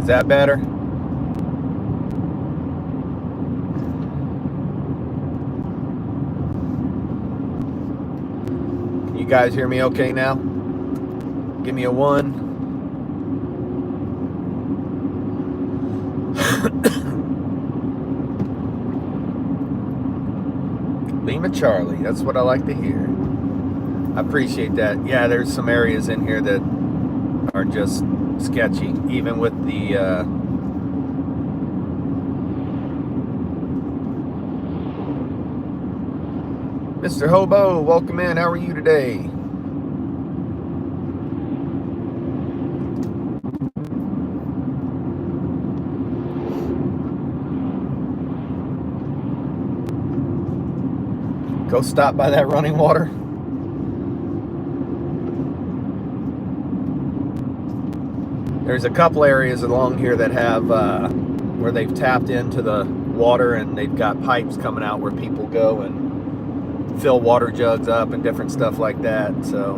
Is that better? Can you guys hear me okay now? Give me a 1. Lima Charlie, that's what I like to hear. I appreciate that. Yeah, there's some areas in here that are just sketchy, even with the Mr. Hobo, welcome in. How are you today? Go stop by that running water. There's a couple areas along here that have where they've tapped into the water and they've got pipes coming out where people go and fill water jugs up and different stuff like that. So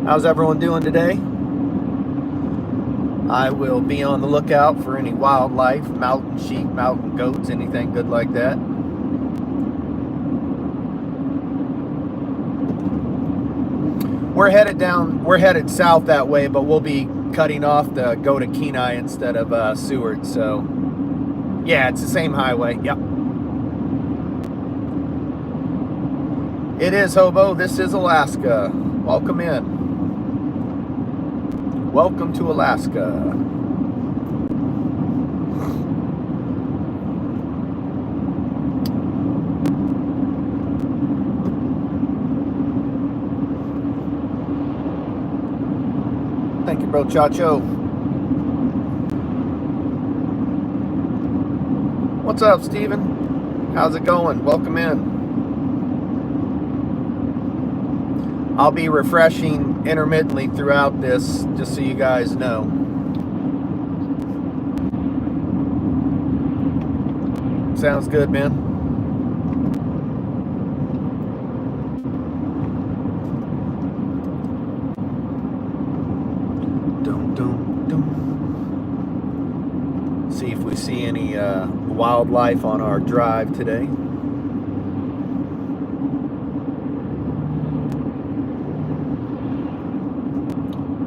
how's everyone doing today? I will be on the lookout for any wildlife, mountain sheep, mountain goats, anything good like that. We're headed south that way, but we'll be cutting off to go to Kenai instead of Seward. So yeah, it's the same highway. Yep. It is, Hobo. This is Alaska. Welcome in. Welcome to Alaska. Thank you, bro Chacho. What's up, Steven? How's it going? Welcome in. I'll be refreshing intermittently throughout this, just so you guys know. Sounds good, man. See if we see any wildlife on our drive today.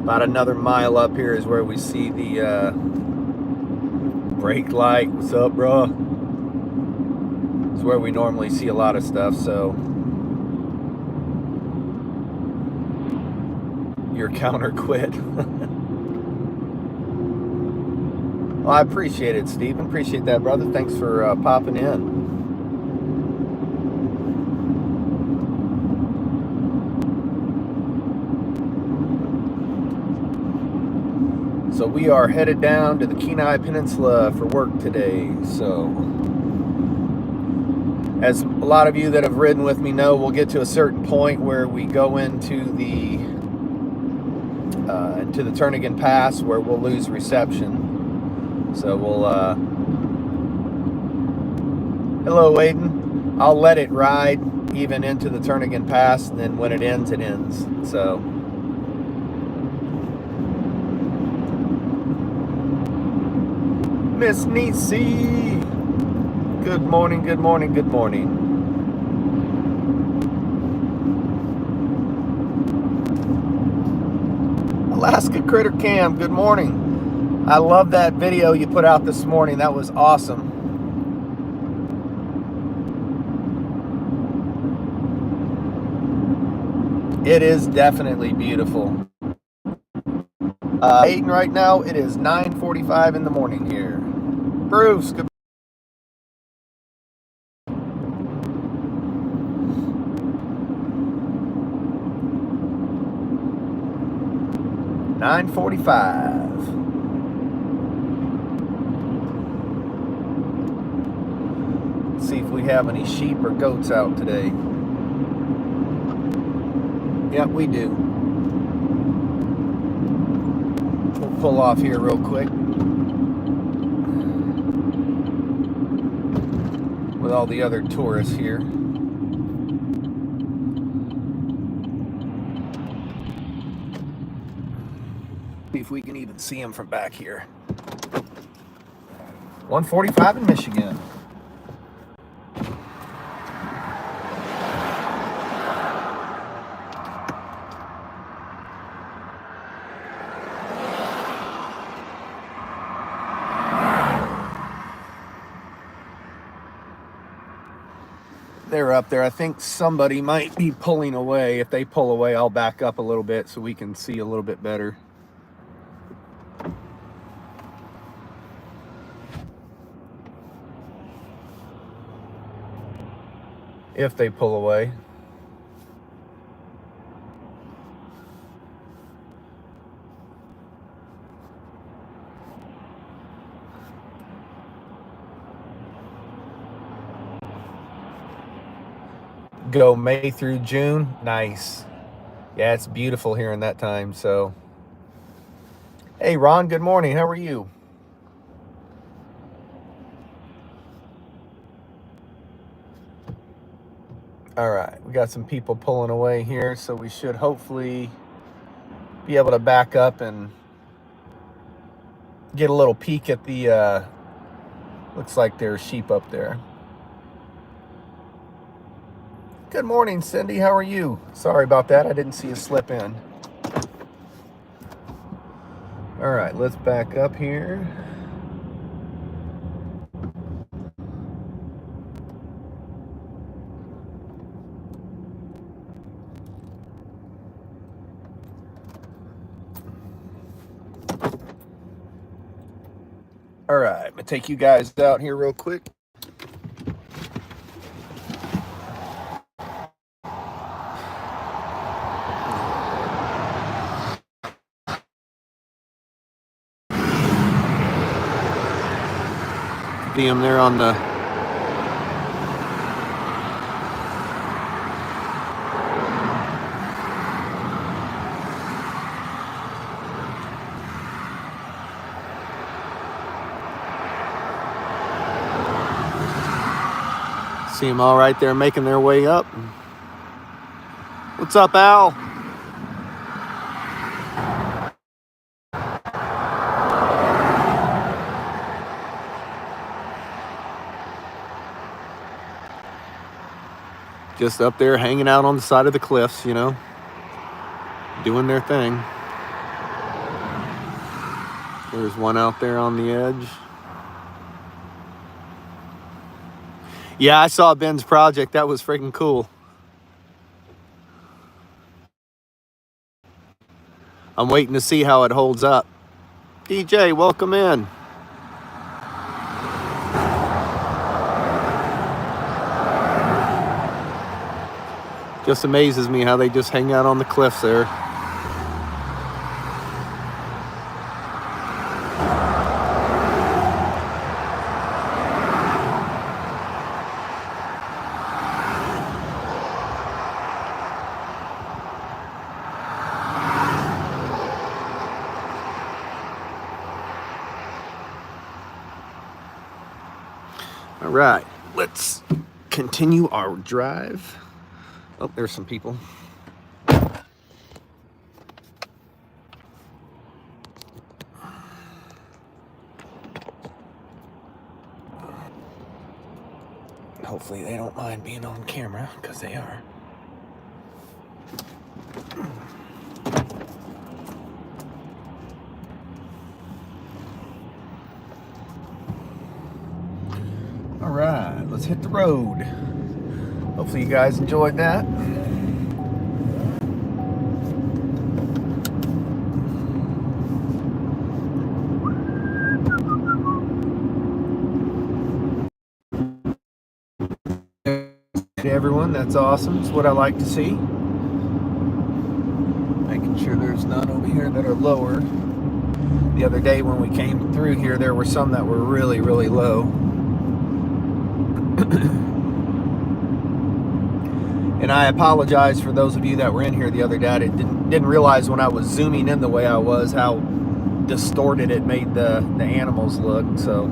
About another mile up here is where we see the brake light. What's up, bro? It's where we normally see a lot of stuff, so your counter quit. Well, I appreciate it, Stephen. Appreciate that, brother. Thanks for popping in. So we are headed down to the Kenai Peninsula for work today. So as a lot of you that have ridden with me know, we'll get to a certain point where we go into the Turnagain Pass where we'll lose reception. So we'll hello, Aiden. I'll let it ride even into the Turnagain Pass, and then when it ends, it ends. So Miss Nisi, good morning, good morning, good morning. Alaska Critter Cam, good morning. I love that video you put out this morning. That was awesome. It is definitely beautiful. Aiden, right now it is 9:45 in the morning here. Bruce, good. $9:45. See if we have any sheep or goats out today. Yep, we do. We'll pull off here real quick with all the other tourists here. See if we can even see them from back here. 145 in Michigan. They're up there. I think somebody might be pulling away. If they pull away, I'll back up a little bit so we can see a little bit better. If they pull away. Go May through June. Nice. Yeah, it's beautiful here in that time. So, hey, Ron, good morning. How are you? All right, we got some people pulling away here, so we should hopefully be able to back up and get a little peek at the, looks like there's sheep up there. Good morning, Cindy. How are you? Sorry about that. I didn't see you slip in. All right, let's back up here. All right, I'm gonna take you guys out here real quick. See them there on the see them all right there making their way up. What's up, Al? Just up there hanging out on the side of the cliffs, you know, doing their thing. There's one out there on the edge. Yeah, I saw Ben's project. That was freaking cool. I'm waiting to see how it holds up. DJ, welcome in. Just amazes me how they just hang out on the cliffs there. All right, let's continue our drive. Oh, there's some people. Hopefully they don't mind being on camera, because they are. All right, let's hit the road. Hopefully you guys enjoyed that. Everyone, that's awesome. It's what I like to see. Making sure there's none over here that are lower. The other day when we came through here, there were some that were really, really low. And I apologize for those of you that were in here the other day. I didn't realize when I was zooming in the way I was how distorted it made the animals look. So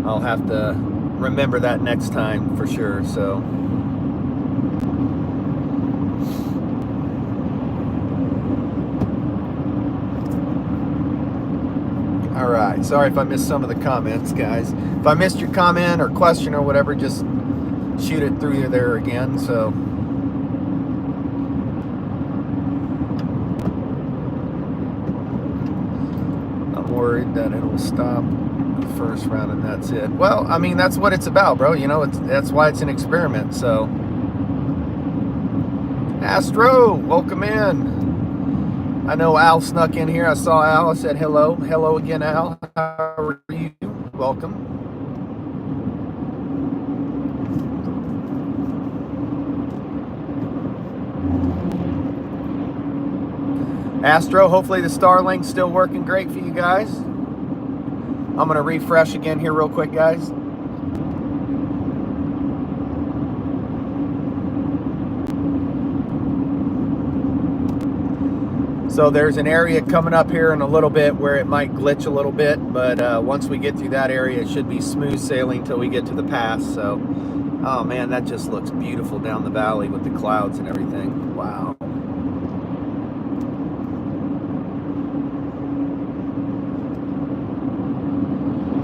I'll have to remember that next time for sure. So right, sorry if I missed some of the comments, guys. If I missed your comment or question or whatever, just shoot it through there again. So I'm worried that it'll stop the first round and that's it. Well, I mean, that's what it's about, bro. You know, that's why it's an experiment. So Astro, welcome in. I know Al snuck in here. I saw Al. I said hello. Hello again, Al. How are you? Welcome. Astro, hopefully the Starlink's still working great for you guys. I'm going to refresh again here real quick, guys. So there's an area coming up here in a little bit where it might glitch a little bit, but once we get through that area, it should be smooth sailing till we get to the pass. So, oh man, that just looks beautiful down the valley with the clouds and everything. Wow.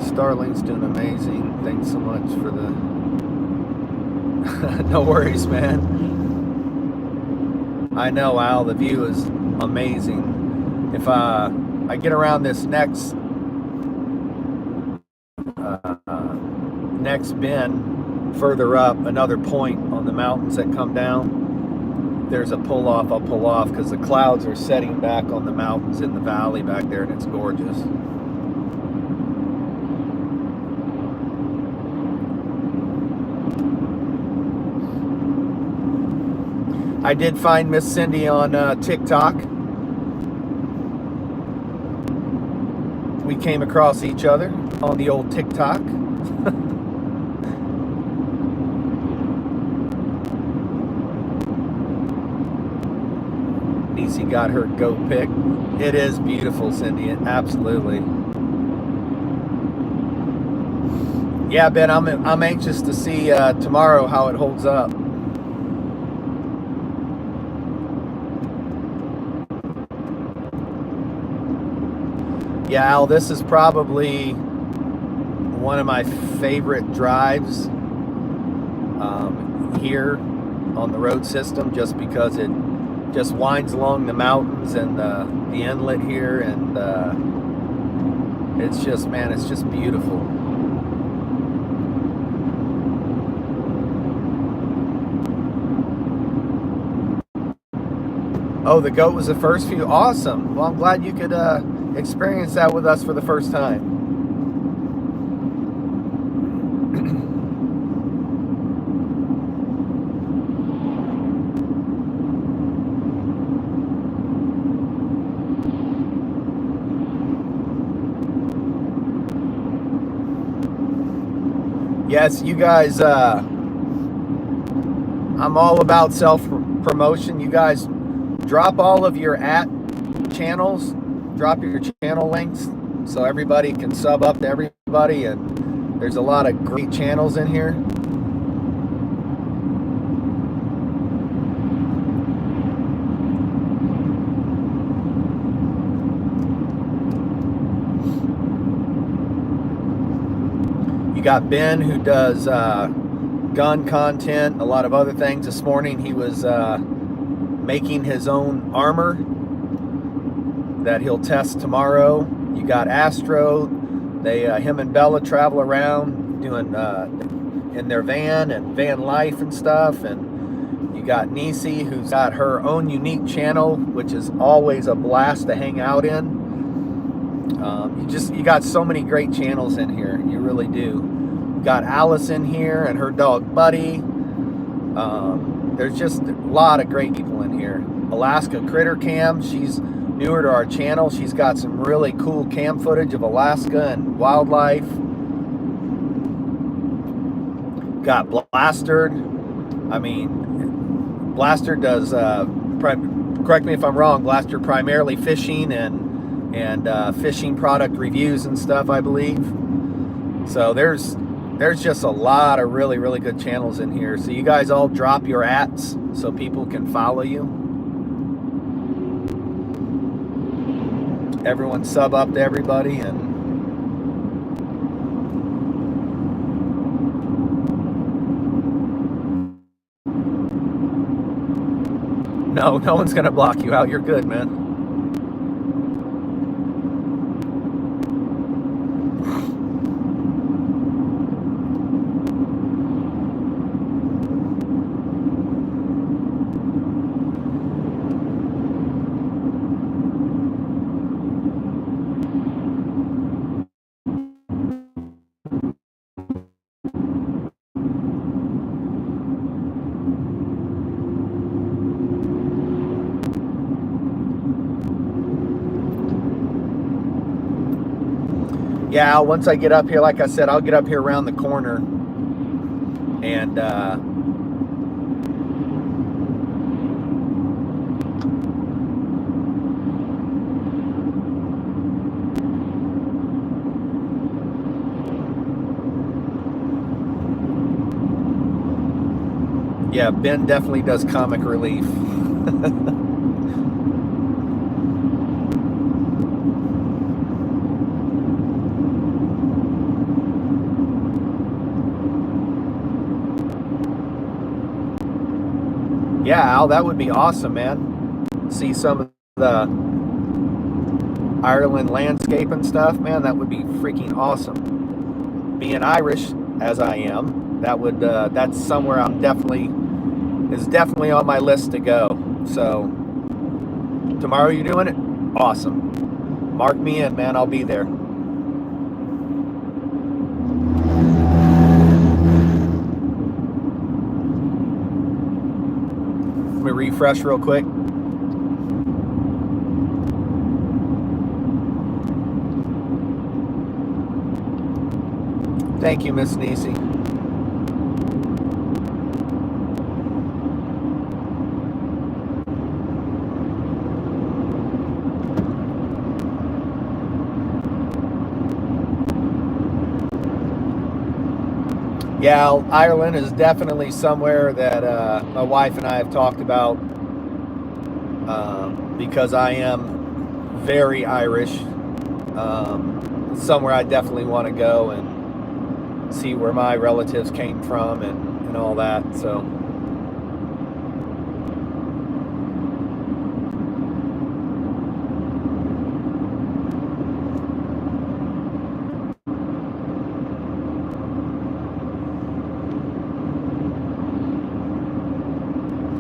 Starlink's doing amazing. Thanks so much for the... No worries, man. I know, Al, the view is amazing. If I get around this next bend further up, another point on the mountains that come down, there's a pull off. I'll pull off because the clouds are setting back on the mountains in the valley back there, and it's gorgeous. I did find Miss Cindy on TikTok. We came across each other on the old TikTok. Nisi got her goat pick. It is beautiful, Cindy. Absolutely. Yeah, Ben, I'm anxious to see tomorrow how it holds up. Yeah, Al, this is probably one of my favorite drives here on the road system, just because it just winds along the mountains and the inlet here, and it's just, man, it's just beautiful. Oh, the goat was the first few. Awesome. Well, I'm glad you could experience that with us for the first time. Yes, you guys, I'm all about self-promotion. You guys drop all of your channels, drop your channel links so everybody can sub up to everybody, and there's a lot of great channels in here. You got Ben, who does gun content, a lot of other things. This morning he was making his own armor that he'll test tomorrow. You got Astro. Him and Bella travel around doing in their van and van life and stuff. And you got Nisi, who's got her own unique channel, which is always a blast to hang out in. You got so many great channels in here. You really do. You got Alice in here and her dog Buddy. There's just a lot of great people in here. Alaska Critter Cam, she's newer to our channel. She's got some really cool cam footage of Alaska and wildlife. Got Blastered. I mean, Blastered does, correct me if I'm wrong, Blastered primarily fishing and fishing product reviews and stuff, I believe. So there's just a lot of really, really good channels in here. So you guys all drop your ats so people can follow you. Everyone sub up to everybody, and no one's gonna block you out. You're good, man. Yeah, once I get up here, like I said, I'll get up here around the corner and yeah, Ben definitely does comic relief. Yeah, Al, that would be awesome, man. See some of the Ireland landscape and stuff, man. That would be freaking awesome. Being Irish as I am, that would that's somewhere is definitely on my list to go. So tomorrow you're doing it? Awesome. Mark me in, man. I'll be there. Let me refresh real quick. Thank you, Miss Nisi. Yeah, Ireland is definitely somewhere that my wife and I have talked about because I am very Irish. Somewhere I definitely want to go and see where my relatives came from and all that. So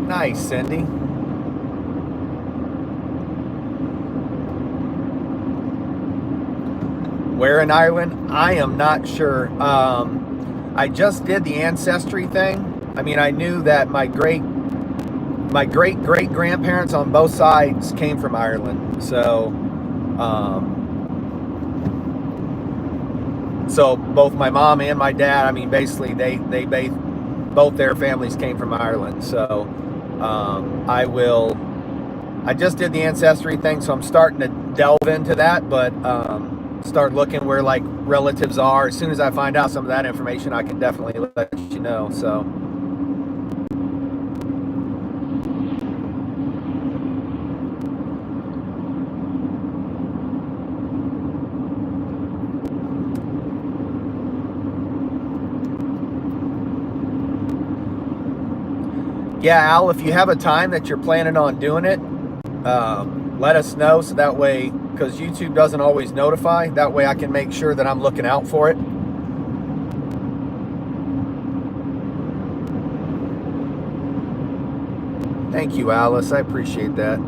nice, Cindy. Where in Ireland? I am not sure. I just did the ancestry thing. I mean, I knew that my great great grandparents on both sides came from Ireland. So so both my mom and my dad, I mean, basically they both their families came from Ireland. So I just did the ancestry thing, so I'm starting to delve into that, but start looking where like relatives are. As soon as I find out some of that information, I can definitely let you know. So yeah, Al, if you have a time that you're planning on doing it, let us know, so that way, because YouTube doesn't always notify, that way I can make sure that I'm looking out for it. Thank you, Alice. I appreciate that.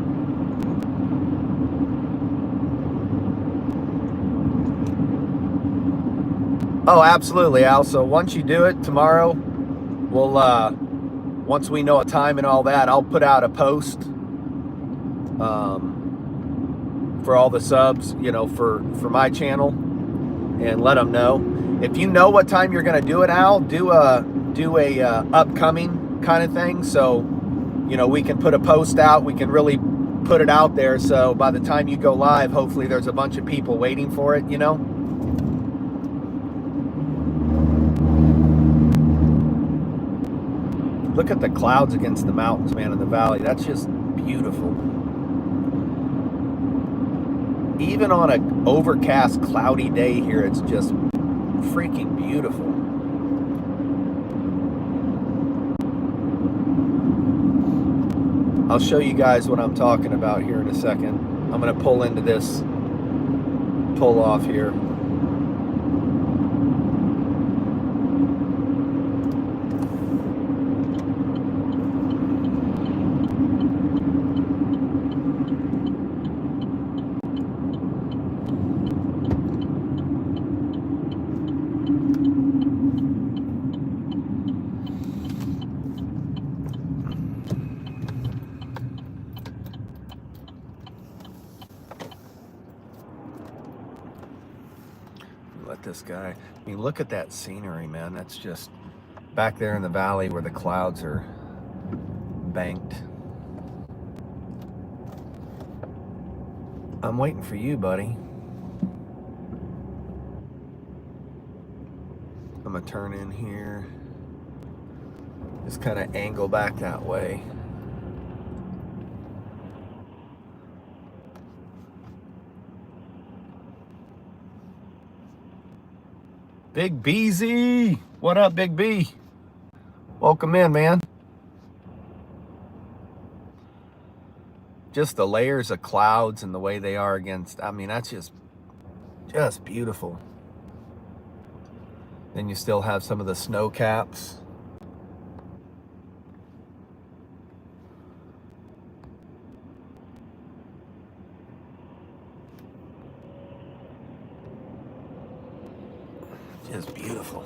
Oh, absolutely, Al. So once you do it tomorrow, we'll once we know a time and all that, I'll put out a post for all the subs, you know, for my channel, and let them know. If you know what time you're going to do it, Al, do a upcoming kind of thing, so you know we can put a post out. We can really put it out there, so by the time you go live, hopefully there's a bunch of people waiting for it, you know. Look at the clouds against the mountains, man, in the valley. That's just beautiful. Even on an overcast, cloudy day here, it's just freaking beautiful. I'll show you guys what I'm talking about here in a second. I'm going to pull into this pull off here. Let this guy, I mean, look at that scenery, man. That's just back there in the valley where the clouds are banked. I'm waiting for you, buddy. I'm gonna turn in here. Just kind of angle back that way. Big BZ, what up, Big B? Welcome in, man. Just the layers of clouds and the way they are against, I mean, that's just beautiful. Then you still have some of the snow caps. Just beautiful.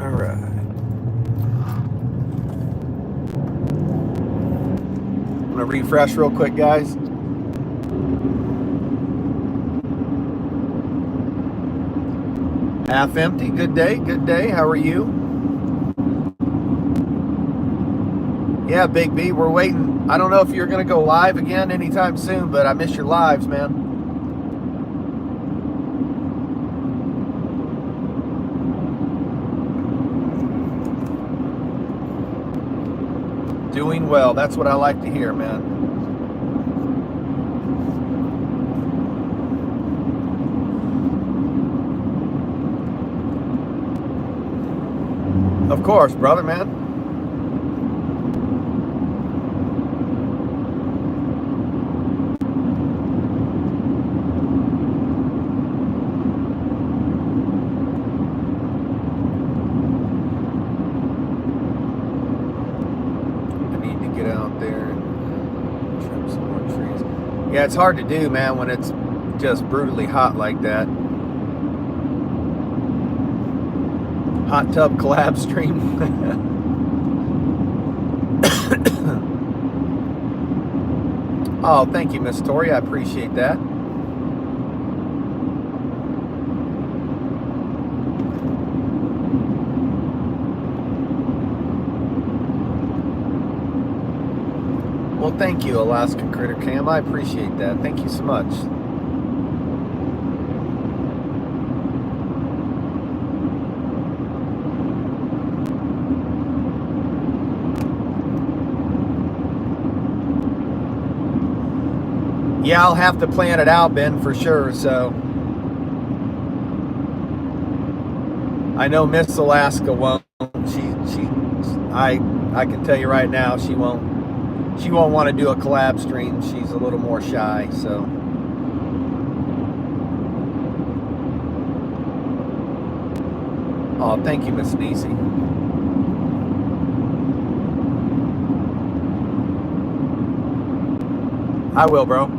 All right. I'm gonna refresh real quick, guys. Half empty. Good day. Good day. How are you? Yeah, Big B, we're waiting. I don't know if you're going to go live again anytime soon, but I miss your lives, man. Doing well. That's what I like to hear, man. Of course, brother, man. I need to get out there and trim some more trees. Yeah, it's hard to do, man, when it's just brutally hot like that. Hot tub collab stream. Oh, thank you, Miss Tori. I appreciate that. Well, thank you, Alaska Critter Cam. I appreciate that. Thank you so much. Yeah, I'll have to plan it out, Ben, for sure. So I know Miss Alaska won't. I can tell you right now, she won't want to do a collab stream. She's a little more shy. So oh, thank you, Miss Nisi. I will, bro.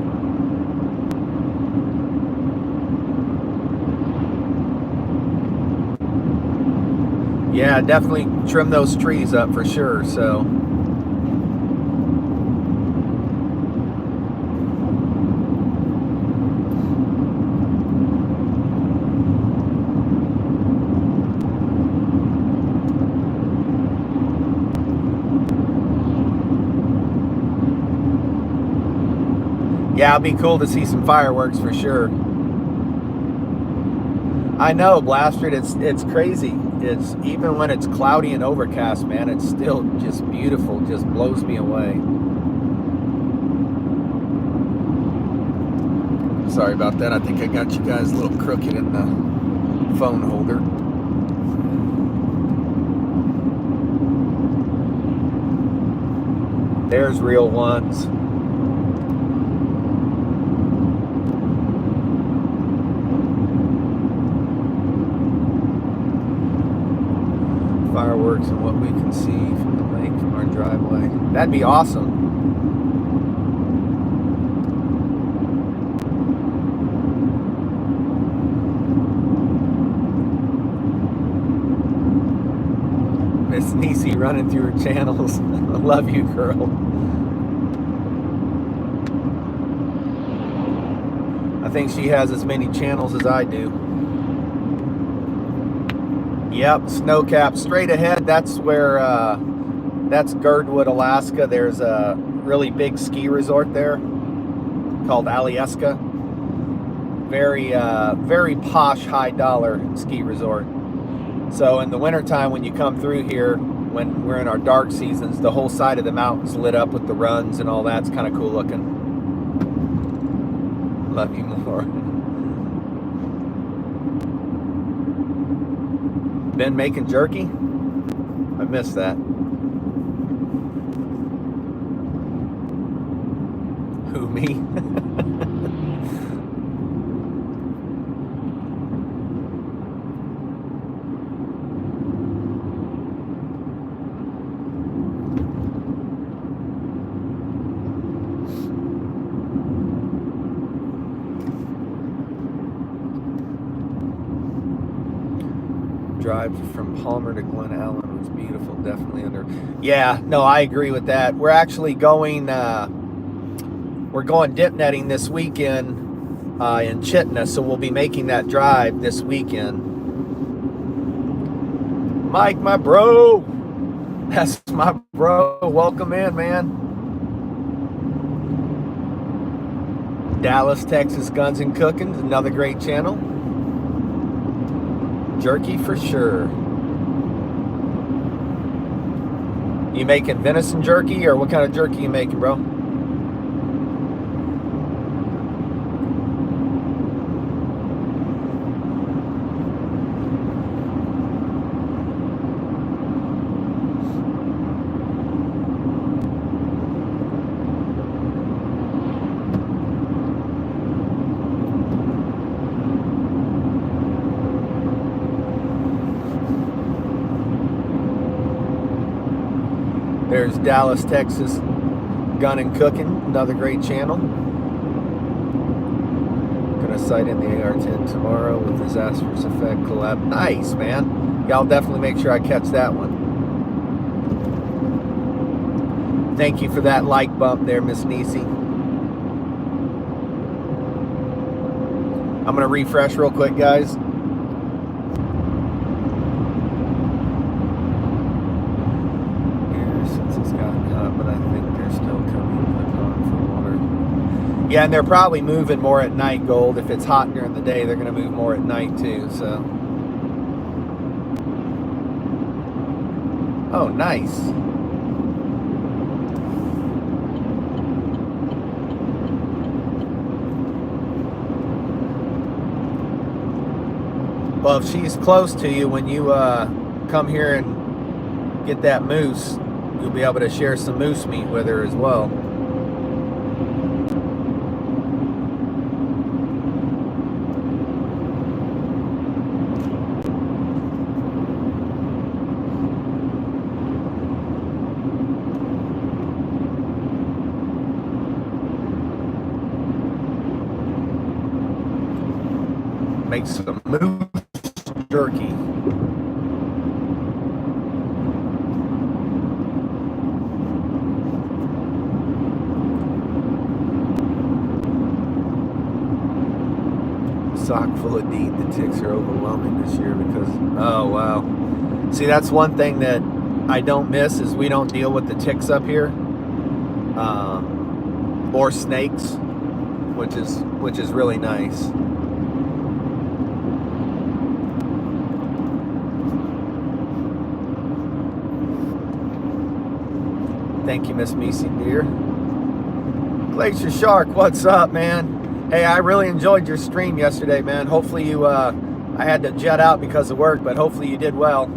Yeah, definitely trim those trees up for sure. So yeah, it'll be cool to see some fireworks for sure. I know, Blastard, it's crazy. It's even when it's cloudy and overcast, man, it's still just beautiful. Just blows me away. Sorry about that. I think I got you guys a little crooked in the phone holder. There's real ones. Fireworks and what we can see from the lake from our driveway. That'd be awesome. Miss Niecy running through her channels. I love you, girl. I think she has as many channels as I do. Yep, snowcap straight ahead. That's where, that's Girdwood, Alaska. There's a really big ski resort there called Alyeska. Very, very posh, high dollar ski resort. So in the wintertime, when you come through here, when we're in our dark seasons, the whole side of the mountain's lit up with the runs and all that. It's kind of cool looking. Love you more. Been making jerky? I missed that. Who, me? Drive from Palmer to Glen Allen was beautiful. Definitely under. Yeah, no, I agree with that. We're actually going. We're going dip netting this weekend in Chitna, so we'll be making that drive this weekend. Mike, my bro. That's my bro. Welcome in, man. Dallas, Texas Guns and Cooking, another great channel. Jerky for sure. You making venison jerky, or what kind of jerky you making, bro? There's Dallas, Texas Gun and Cooking, another great channel. Gonna sight in the AR-10 tomorrow with Disastrous Effect collab. Nice, man. Y'all definitely make sure I catch that one. Thank you for that like bump there, Miss Niecy. I'm gonna refresh real quick, guys. Yeah, and they're probably moving more at night, Gold. If it's hot during the day, they're going to move more at night, too, so. Oh, nice. Well, if she's close to you, when you come here and get that moose, you'll be able to share some moose meat with her as well. Make some moose jerky. Sock full of DEET. The ticks are overwhelming this year because, oh wow. See, that's one thing that I don't miss is we don't deal with the ticks up here, or snakes, which is really nice. Thank you, Miss Missy dear. Glacier Shark, what's up, man? Hey, I really enjoyed your stream yesterday, man. Hopefully you, I had to jet out because of work, but hopefully you did well.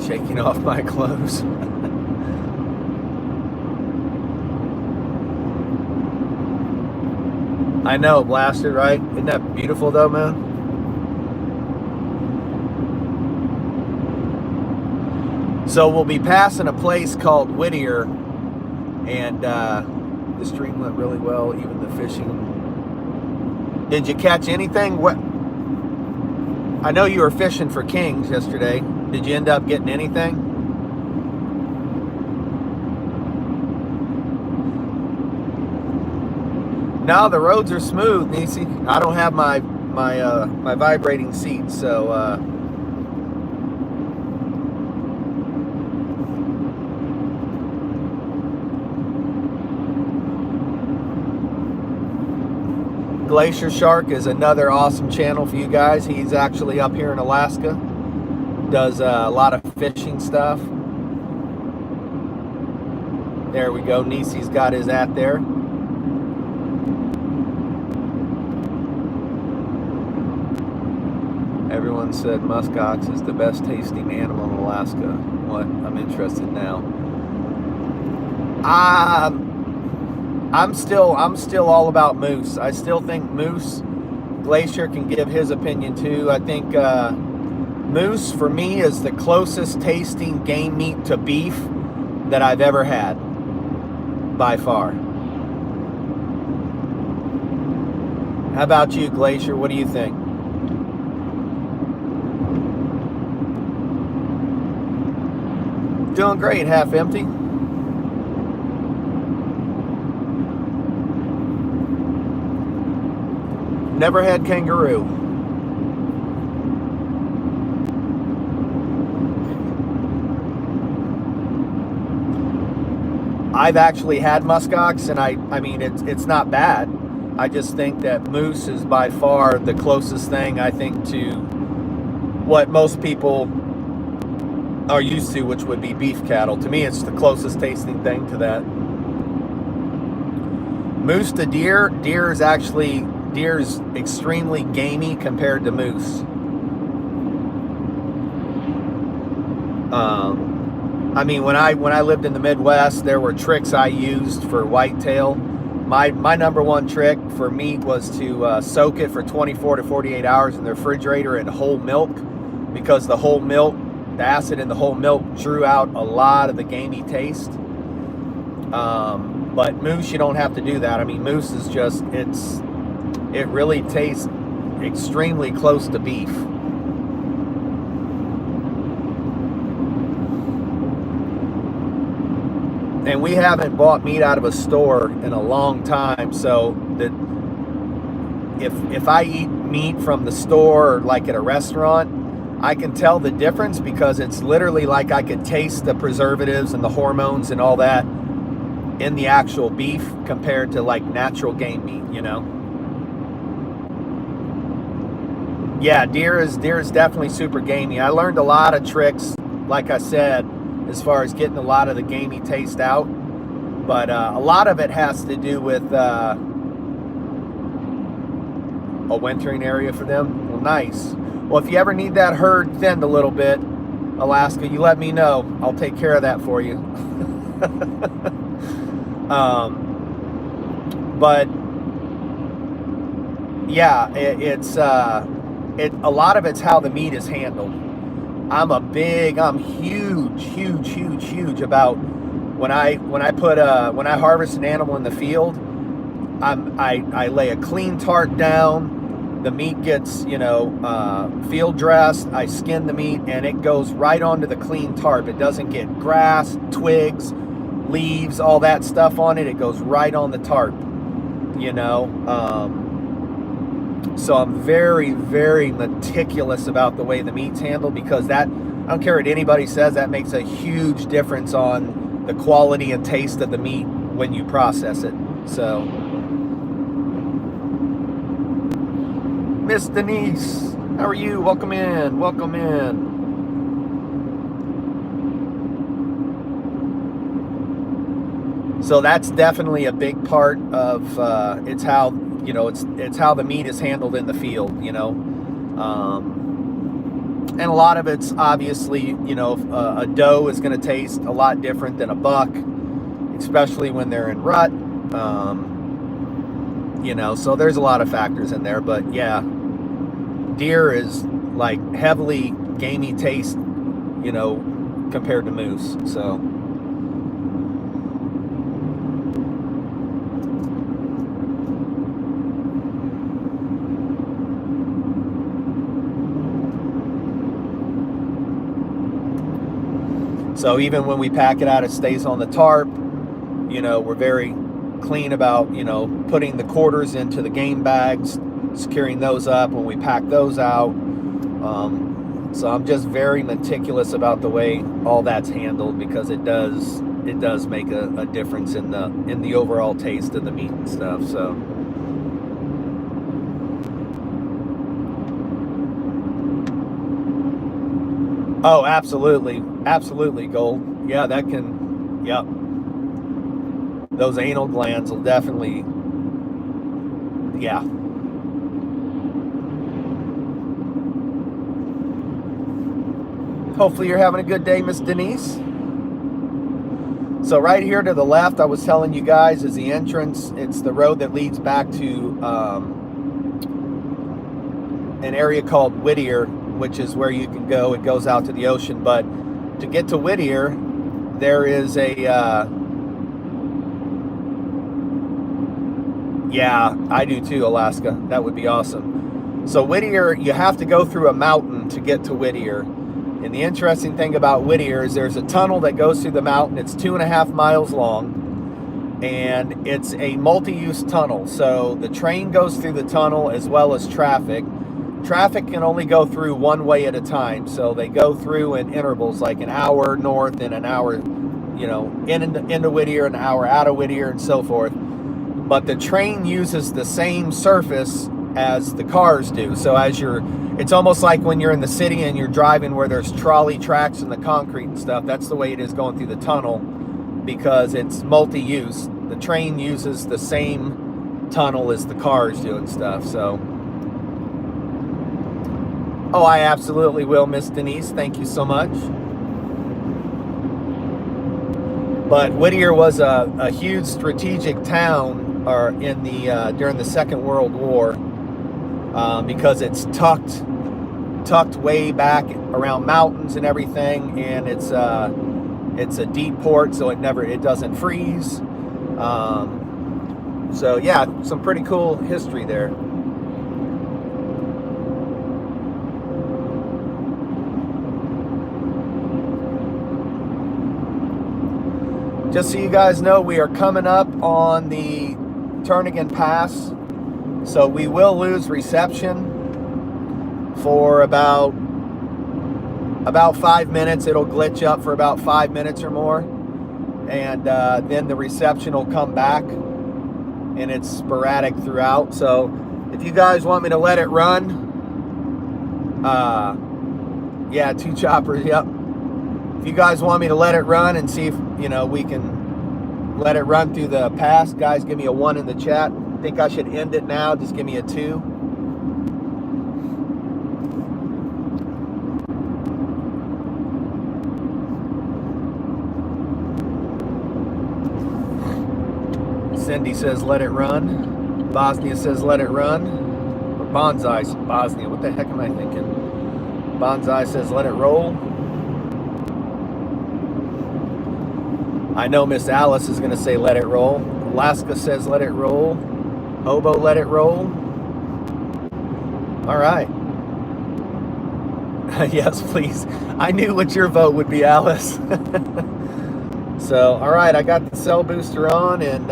Shaking off my clothes. I know, blasted, right? Isn't that beautiful though, man? So we'll be passing a place called Whittier, and the stream went really well, even the fishing. Did you catch anything? What? I know you were fishing for kings yesterday. Did you end up getting anything? No, the roads are smooth, Nisi. I don't have my vibrating seat, so Glacier Shark is another awesome channel for you guys. He's actually up here in Alaska. Does a lot of fishing stuff. There we go. Nisi's got his at there. Everyone said muskox is the best tasting animal in Alaska. What? I'm interested now. I'm still all about moose. I still think moose. Glacier can give his opinion too. I think moose for me is the closest tasting game meat to beef that I've ever had, by far. How about you, Glacier? What do you think? Doing great, half empty. Never had kangaroo. I've actually had muskox, and I mean it's not bad. I just think that moose is by far the closest thing, I think, to what most people are used to, which would be beef cattle. To me, it's the closest tasting thing to that. Moose to deer. Deer's extremely gamey compared to moose. I mean, when I lived in the Midwest, there were tricks I used for whitetail. My number one trick for meat was to soak it for 24 to 48 hours in the refrigerator in whole milk, because the whole milk, the acid in the whole milk drew out a lot of the gamey taste. But moose, you don't have to do that. I mean, moose is just, it really tastes extremely close to beef. And we haven't bought meat out of a store in a long time, so that if I eat meat from the store or like at a restaurant, I can tell the difference, because it's literally like I could taste the preservatives and the hormones and all that in the actual beef compared to like natural game meat, you know? Yeah, deer is definitely super gamey. I learned a lot of tricks, like I said, as far as getting a lot of the gamey taste out. But a lot of it has to do with a wintering area for them. Well, nice. Well, if you ever need that herd thinned a little bit, Alaska, you let me know. I'll take care of that for you. But yeah, a lot of it's how the meat is handled. I'm huge about when I harvest an animal in the field. I lay a clean tarp down. the meat gets, field dressed. I skin the meat, and it goes right onto the clean tarp. It doesn't get grass, twigs, leaves, all that stuff on it. It goes right on the tarp, so I'm very, very meticulous about the way the meat's handled, because that, I don't care what anybody says, that makes a huge difference on the quality and taste of the meat when you process it. So, Miss Denise, how are you? Welcome in. Welcome in. So that's definitely a big part of it's how it's how the meat is handled in the field, and a lot of it's obviously, a doe is going to taste a lot different than a buck, especially when they're in rut. So there's a lot of factors in there, but yeah, deer is like heavily gamey taste, compared to moose. So even when we pack it out, it stays on the tarp. We're very clean about, putting the quarters into the game bags, securing those up when we pack those out. So I'm just very meticulous about the way all that's handled, because it does make a difference in the overall taste of the meat and stuff. So. Oh, absolutely. Absolutely, Gold. Yeah, that can, yep. Those anal glands will definitely, yeah. Hopefully you're having a good day, Miss Denise. So right here to the left, I was telling you guys, is the entrance. It's the road that leads back to an area called Whittier, which is where you can go. It goes out to the ocean. But to get to Whittier, there is a, yeah, I do too, Alaska. That would be awesome. So Whittier, you have to go through a mountain to get to Whittier. And the interesting thing about Whittier is there's a tunnel that goes through the mountain. It's 2.5 miles long, and it's a multi-use tunnel. So the train goes through the tunnel as well as traffic. Traffic can only go through one way at a time, so they go through in intervals, like an hour north and an hour, into Whittier, an hour out of Whittier, and so forth. But the train uses the same surface as the cars do. So it's almost like when you're in the city and you're driving where there's trolley tracks and the concrete and stuff. That's the way it is going through the tunnel, because it's multi-use. The train uses the same tunnel as the cars do and stuff. So. Oh, I absolutely will, Miss Denise. Thank you so much. But Whittier was a huge strategic town, or in the during the Second World War, because it's tucked way back around mountains and everything, and it's a deep port, so it doesn't freeze. So yeah, some pretty cool history there. Just so you guys know, we are coming up on the Turnagain Pass, so we will lose reception for about 5 minutes. It'll glitch up for about 5 minutes or more, and then the reception will come back, and it's sporadic throughout. So if you guys want me to let it run, yeah, 2 choppers, yep. If you guys want me to let it run and see if, we can let it run through the pass, guys, give me a 1 in the chat. Think I should end it now? Just give me a 2. Cindy says let it run. Bosnia says let it run. Or Bonsai, Bosnia, what the heck am I thinking? Bonsai says let it roll. I know Miss Alice is going to say let it roll. Alaska says let it roll. Hobo, let it roll. All right. Yes, please. I knew what your vote would be, Alice. So, all right, I got the cell booster on, and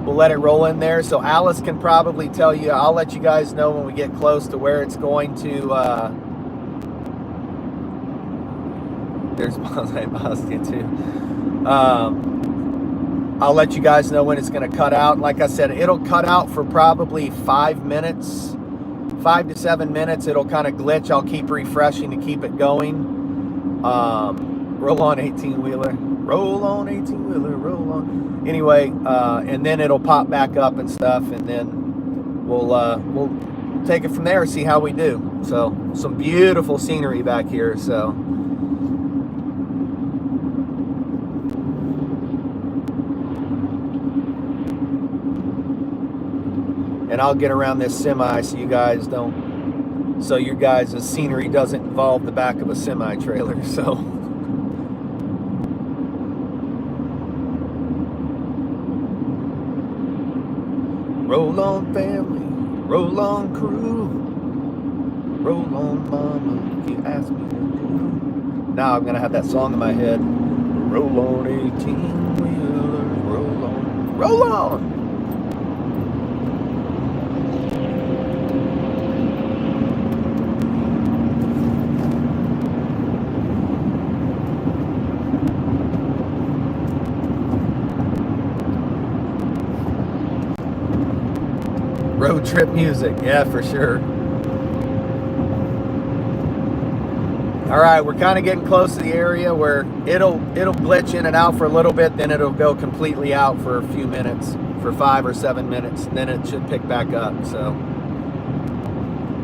we'll let it roll in there. So Alice can probably tell you. I'll let you guys know when we get close to where it's going to. There's Bosnia too. I'll let you guys know when it's going to cut out. Like I said, it'll cut out for probably 5 minutes, 5 to 7 minutes. It'll kind of glitch. I'll keep refreshing to keep it going. Roll on 18-wheeler. Roll on 18-wheeler. Roll on. Anyway, and then it'll pop back up and stuff, and then we'll take it from there. See how we do. So some beautiful scenery back here. So. And I'll get around this semi so you guys don't, so your guys' scenery doesn't involve the back of a semi trailer. So roll on family, roll on crew, roll on mama, you ask me to do. Now I'm gonna have that song in my head. Roll on 18-wheeler, roll on, roll on. Road trip music, yeah, for sure. All right, we're kind of getting close to the area where it'll glitch in and out for a little bit, then it'll go completely out for a few minutes, for 5 or 7 minutes, and then it should pick back up. So,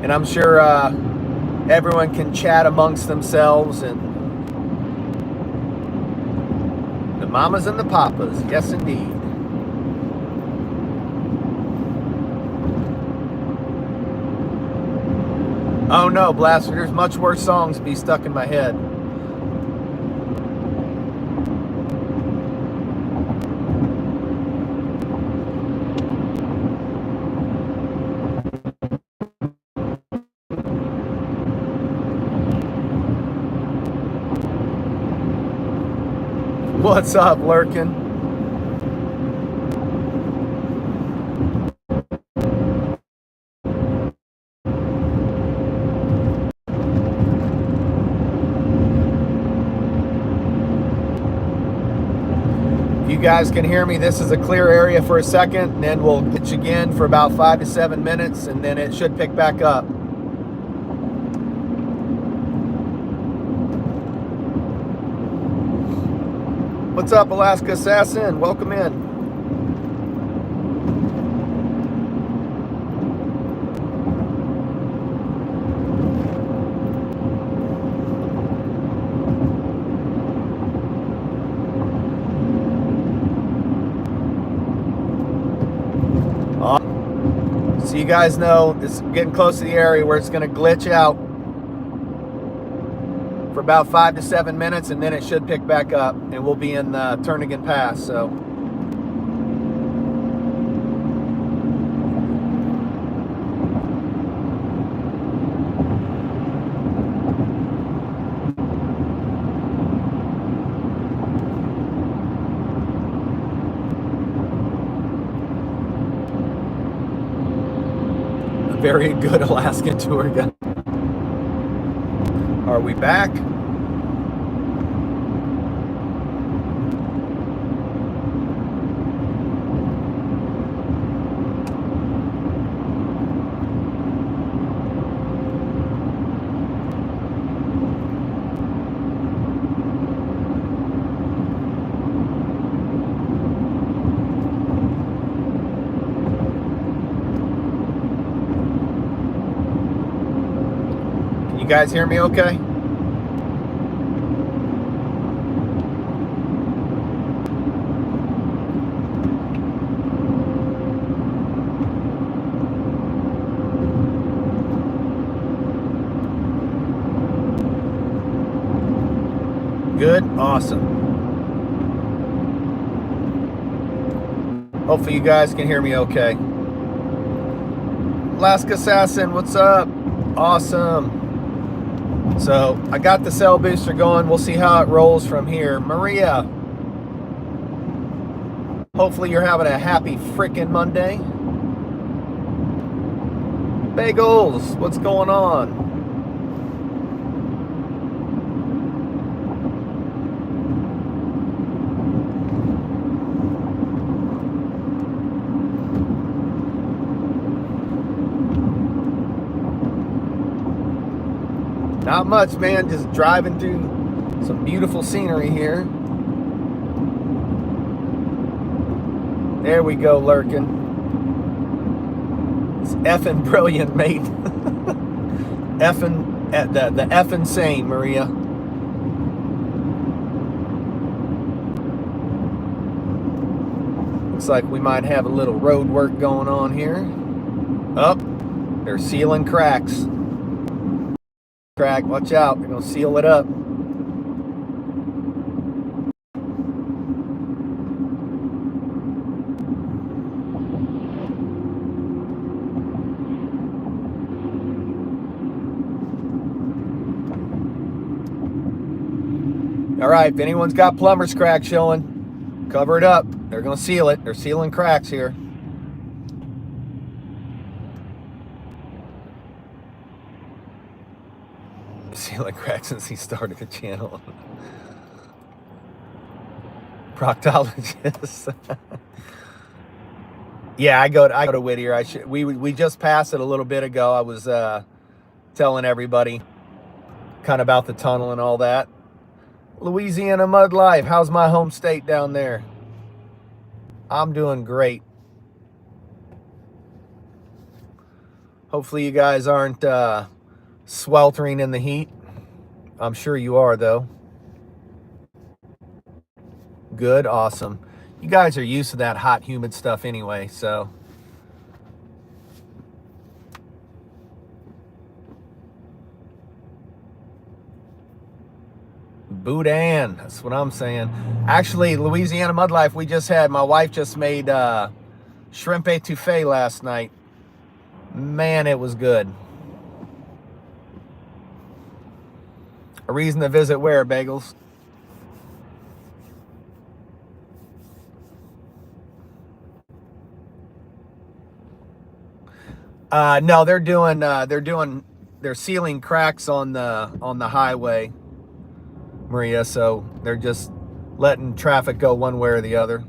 and I'm sure everyone can chat amongst themselves, and the mamas and the papas, yes indeed. Oh no, Blaster, there's much worse songs to be stuck in my head. What's up, Lurkin? You guys can hear me. This is a clear area for a second, and then we'll glitch again for about 5 to 7 minutes, and then it should pick back up. What's up, Alaska Assassin? Welcome in. So you guys know it's getting close to the area where it's going to glitch out for about 5 to 7 minutes, and then it should pick back up, and we'll be in Turnagain Pass. So very good Alaskan tour guide. Are we back? You guys hear me okay? Good, awesome. Hopefully you guys can hear me okay. Alaska Assassin, what's up? Awesome. So I got the cell booster going. We'll see how it rolls from here. Maria, hopefully you're having a happy frickin' Monday. Bagels, what's going on? Not much, man. Just driving through some beautiful scenery here. There we go, lurking. It's effing brilliant, mate. Effing, the effing same, Maria. Looks like we might have a little road work going on here. Oh, they're sealing cracks. Crack, watch out, they're gonna seal it up. All right, if anyone's got plumber's crack showing, cover it up. They're gonna seal it. They're sealing cracks here. Sealing cracks since he started the channel. Proctologist. Yeah, I go to Whittier. We just passed it a little bit ago. I was telling everybody kind of about the tunnel and all that. Louisiana Mud Life. How's my home state down there? I'm doing great. Hopefully you guys aren't sweltering in the heat. I'm sure you are, though. Good, awesome. You guys are used to that hot, humid stuff anyway, so. Boudin, that's what I'm saying. Actually, Louisiana Mud Life, my wife just made shrimp etouffee last night. Man, it was good. A reason to visit where, Bagels? No, they're sealing cracks on the highway, Maria, so they're just letting traffic go one way or the other.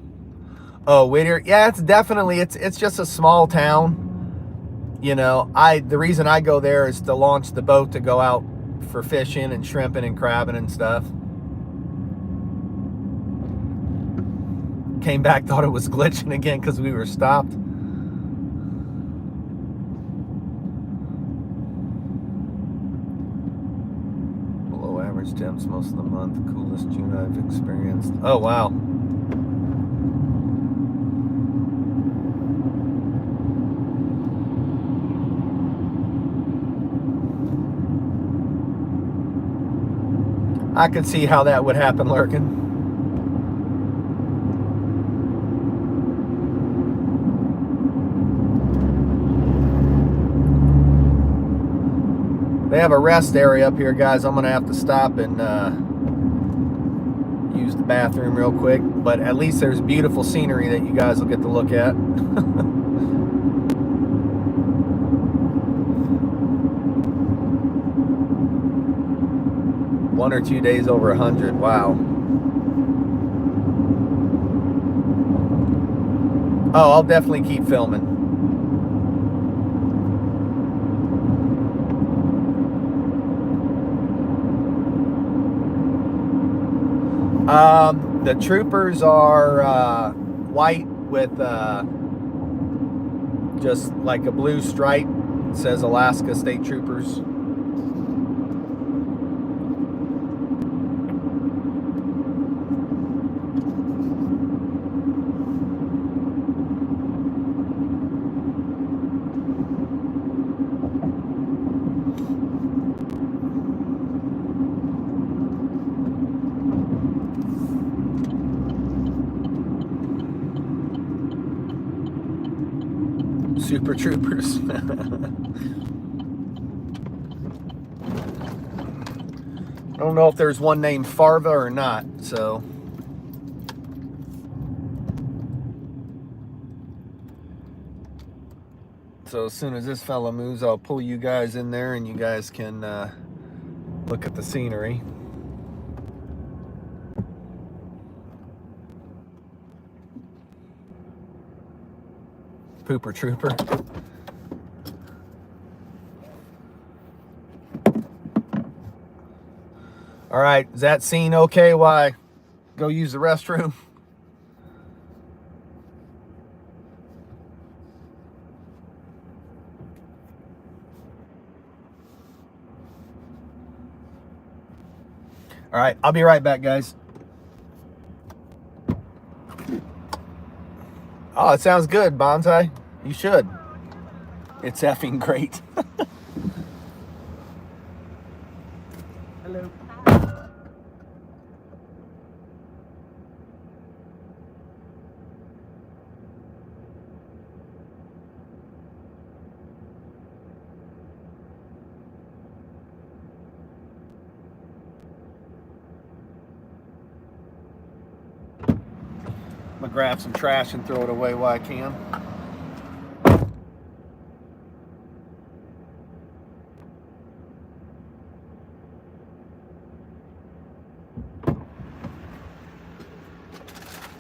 Oh, Whittier, yeah, it's just a small town. You know, the reason I go there is to launch the boat to go out for fishing and shrimping and crabbing and stuff. Came back, thought it was glitching again because we were stopped. Below average temps most of the month. Coolest June I've experienced. Oh, wow. I could see how that would happen, Lurkin. They have a rest area up here, guys. I'm going to have to stop and use the bathroom real quick. But at least there's beautiful scenery that you guys will get to look at. 1 or 2 days over 100. Wow. Oh, I'll definitely keep filming. The troopers are white with just like a blue stripe. It says Alaska State Troopers. Super Troopers. I don't know if there's one named Farva or not, so. So as soon as this fella moves, I'll pull you guys in there and you guys can look at the scenery. Pooper Trooper. All right, is that scene okay while I go use the restroom? All right, I'll be right back, guys. Oh, it sounds good, Bonsai. You should. It's effing great. Hello. I'm gonna grab some trash and throw it away while I can.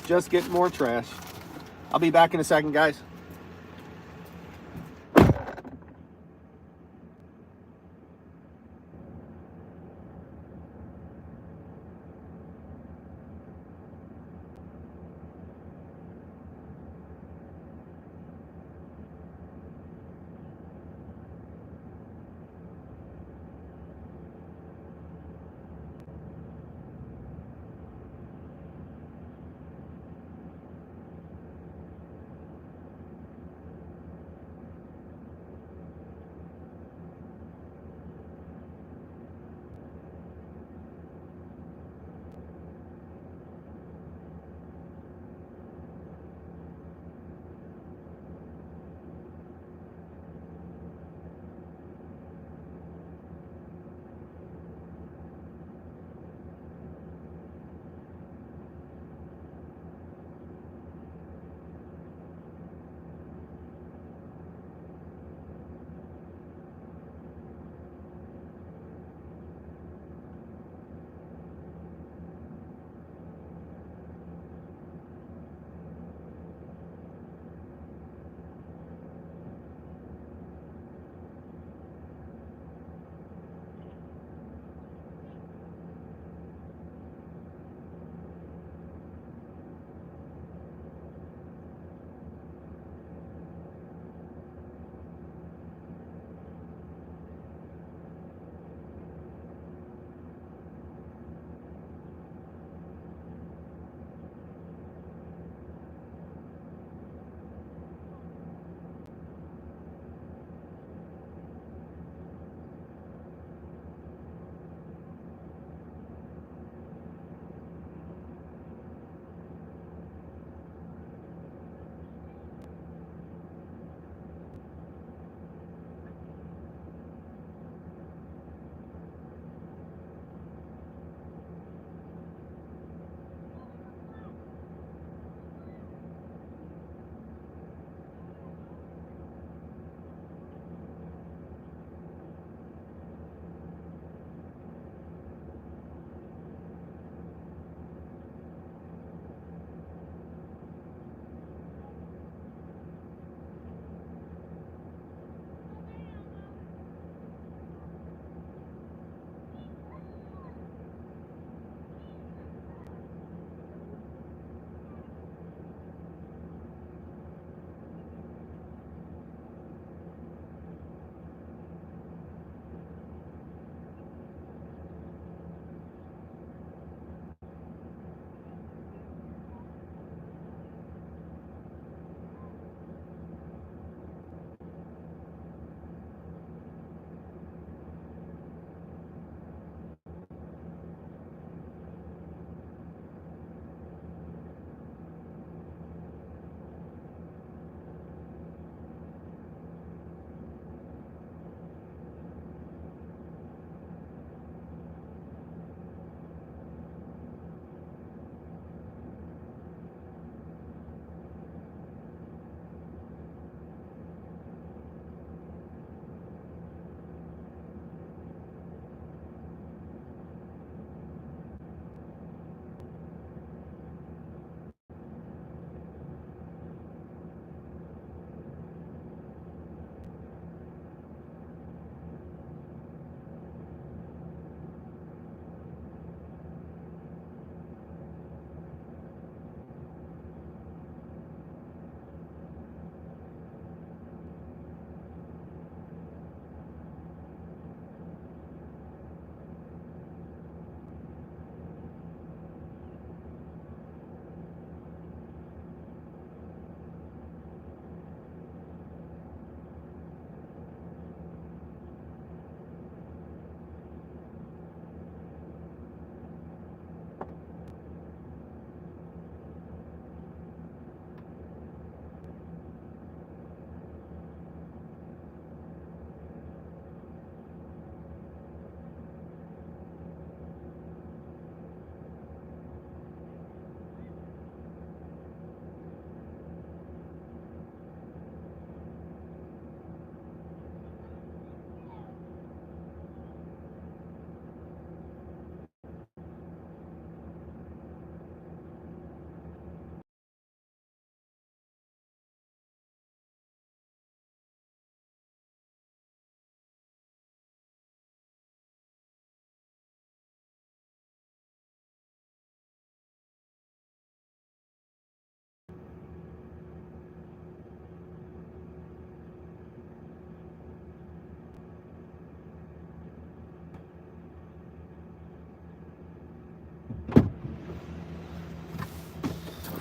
Just getting more trash. I'll be back in a second, guys.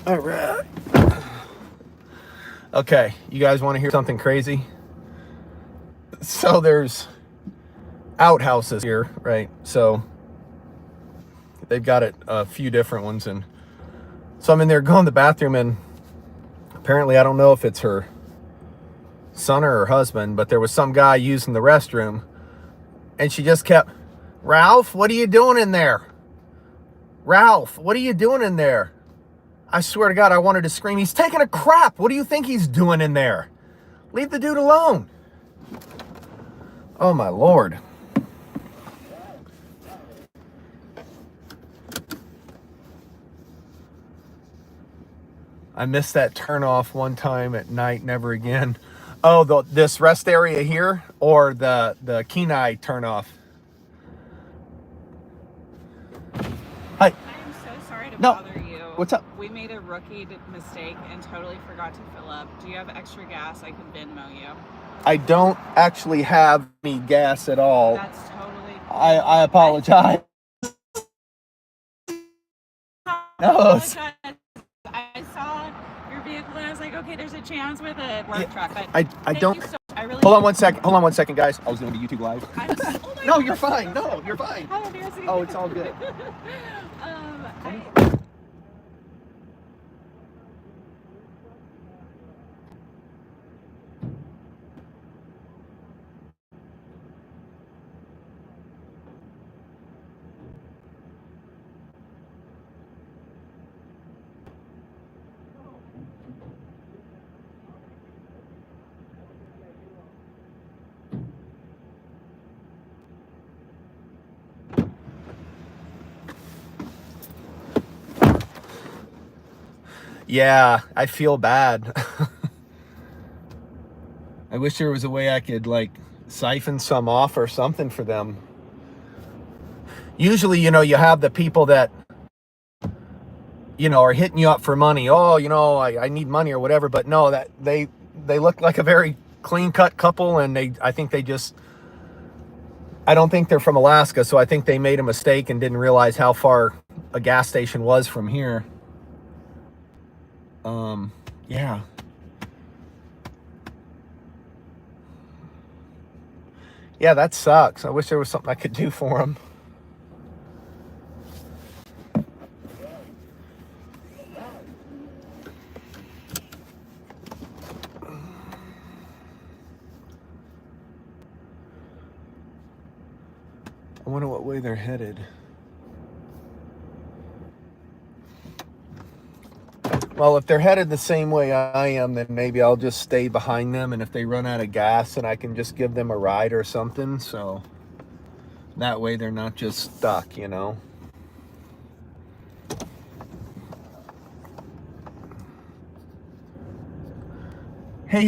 All right. Okay, you guys want to hear something crazy? So there's outhouses here, right? So they've got it, a few different ones, and so I'm in there going to the bathroom, and apparently I don't know if it's her son or her husband, but there was some guy using the restroom, and she just kept, Ralph, what are you doing in there? Ralph, what are you doing in there? I swear to God, I wanted to scream, he's taking a crap. What do you think he's doing in there? Leave the dude alone. Oh my Lord. I missed that turn off one time at night, never again. Oh, this rest area here, or the Kenai turn off? Hi. I am so sorry to bother you. What's up? We made a rookie mistake and totally forgot to fill up. Do you have extra gas? I can Venmo you. I don't actually have any gas at all. That's totally cool. I apologize. No. I saw your vehicle and I was like, okay, there's a chance with a work truck. But I don't. I really Hold on one second, guys. I was doing a YouTube live. Oh no, you're fine. No, you're fine. How embarrassing. Oh, it's all good. Yeah, I feel bad. I wish there was a way I could like siphon some off or something for them. Usually, you have the people that, are hitting you up for money. Oh, I need money or whatever. But no, that they look like a very clean-cut couple, and I don't think they're from Alaska, so I think they made a mistake and didn't realize how far a gas station was from here. Yeah. Yeah, that sucks. I wish there was something I could do for them. I wonder what way they're headed. Well, if they're headed the same way I am, then maybe I'll just stay behind them, and if they run out of gas, then I can just give them a ride or something, so that way they're not just stuck, Hey,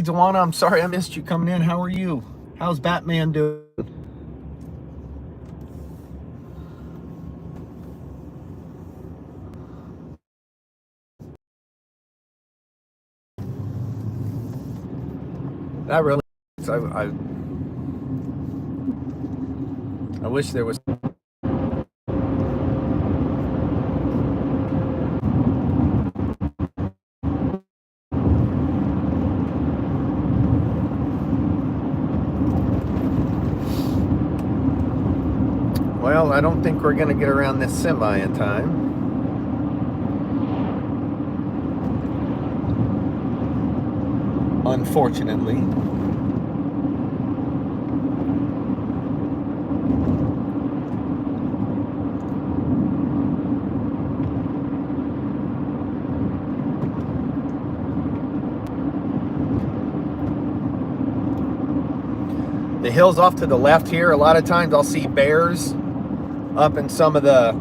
Dewana, I'm sorry I missed you coming in. How are you? How's Batman doing? That really, I wish there was. Well, I don't think we're going to get around this semi in time. Unfortunately. The hills off to the left here, a lot of times I'll see bears up in some of the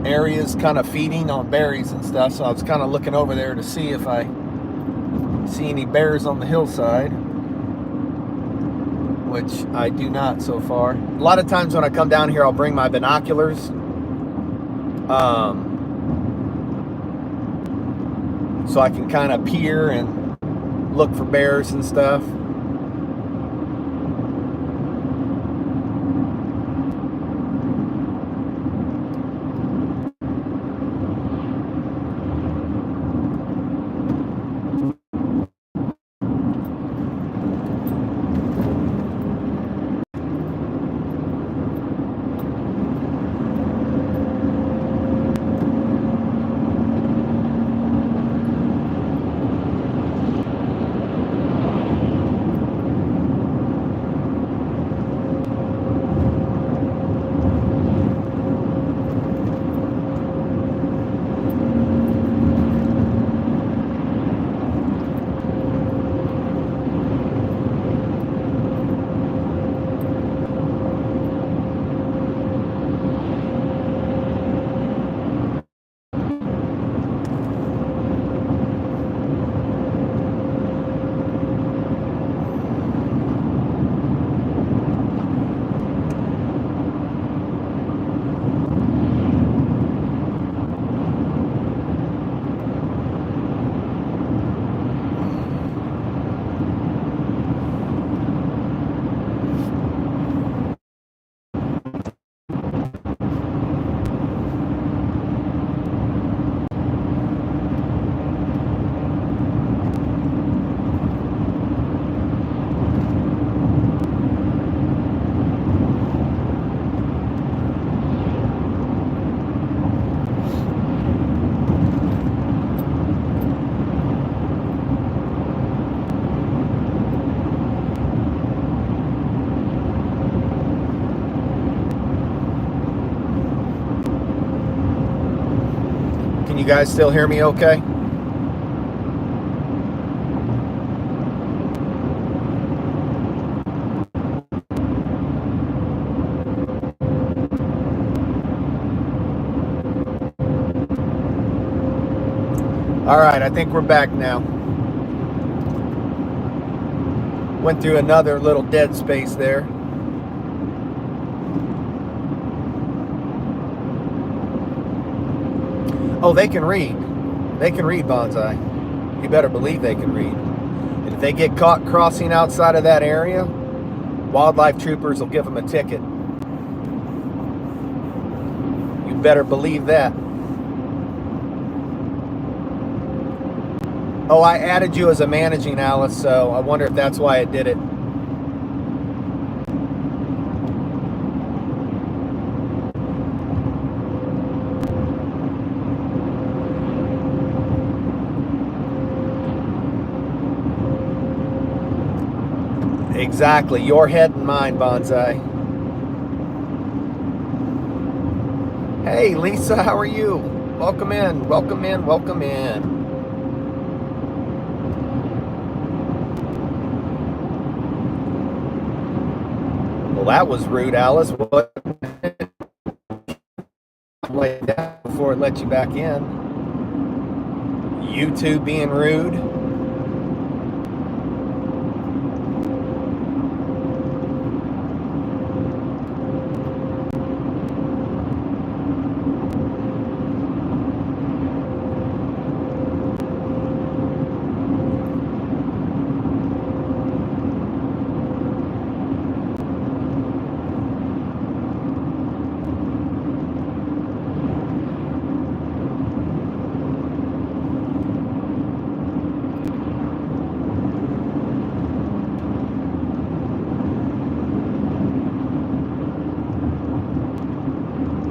areas kind of feeding on berries and stuff, so I was kind of looking over there to see if I see any bears on the hillside, which I do not so far. A lot of times when I come down here, I'll bring my binoculars, so I can kind of peer and look for bears and stuff. you guys still hear me okay? All right, I think we're back now. Went through another little dead space there. Oh, they can read. They can read, Bonsai. You better believe they can read. And if they get caught crossing outside of that area, wildlife troopers will give them a ticket. You better believe that. Oh, I added you as a managing, Alice, so I wonder if that's why it did it. Exactly, your head and mine, Bonsai. Hey, Lisa, how are you? Welcome in, welcome in, welcome in. Well, that was rude, Alice. What? Like that before it let you back in. You two being rude.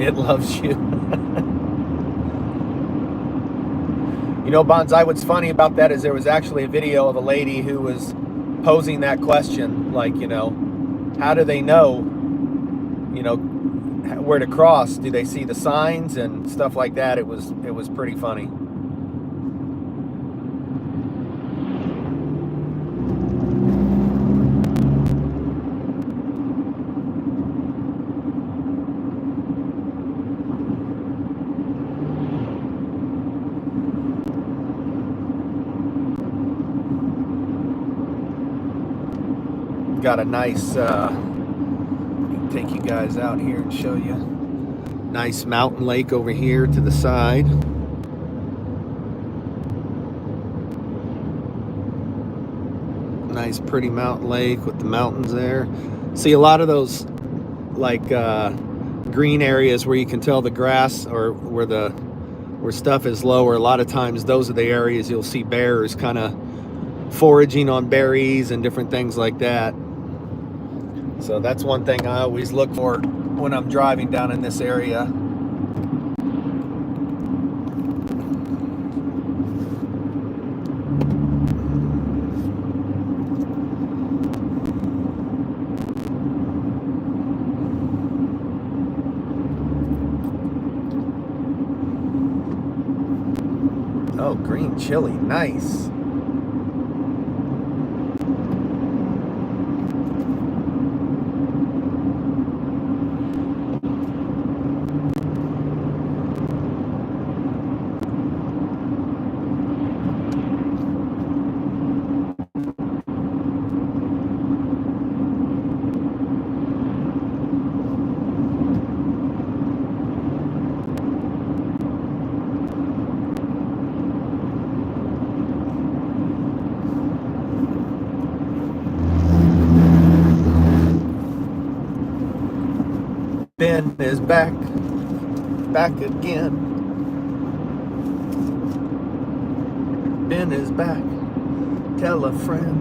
It loves you. You know, Bonsai, what's funny about that is there was actually a video of a lady who was posing that question, like, you know, how do they know, you know, where to cross? Do they see the signs and stuff like that? It was pretty funny. Got a nice, take you guys out here and show you. Nice mountain lake over here to the side. Nice pretty mountain lake with the mountains there. See a lot of those like green areas where you can tell the grass or where stuff is lower. A lot of times those are the areas you'll see bears kind of foraging on berries and different things like that. So that's one thing I always look for when I'm driving down in this area. Oh, green chili, nice. Ben is back again. Ben is back. Tell a friend.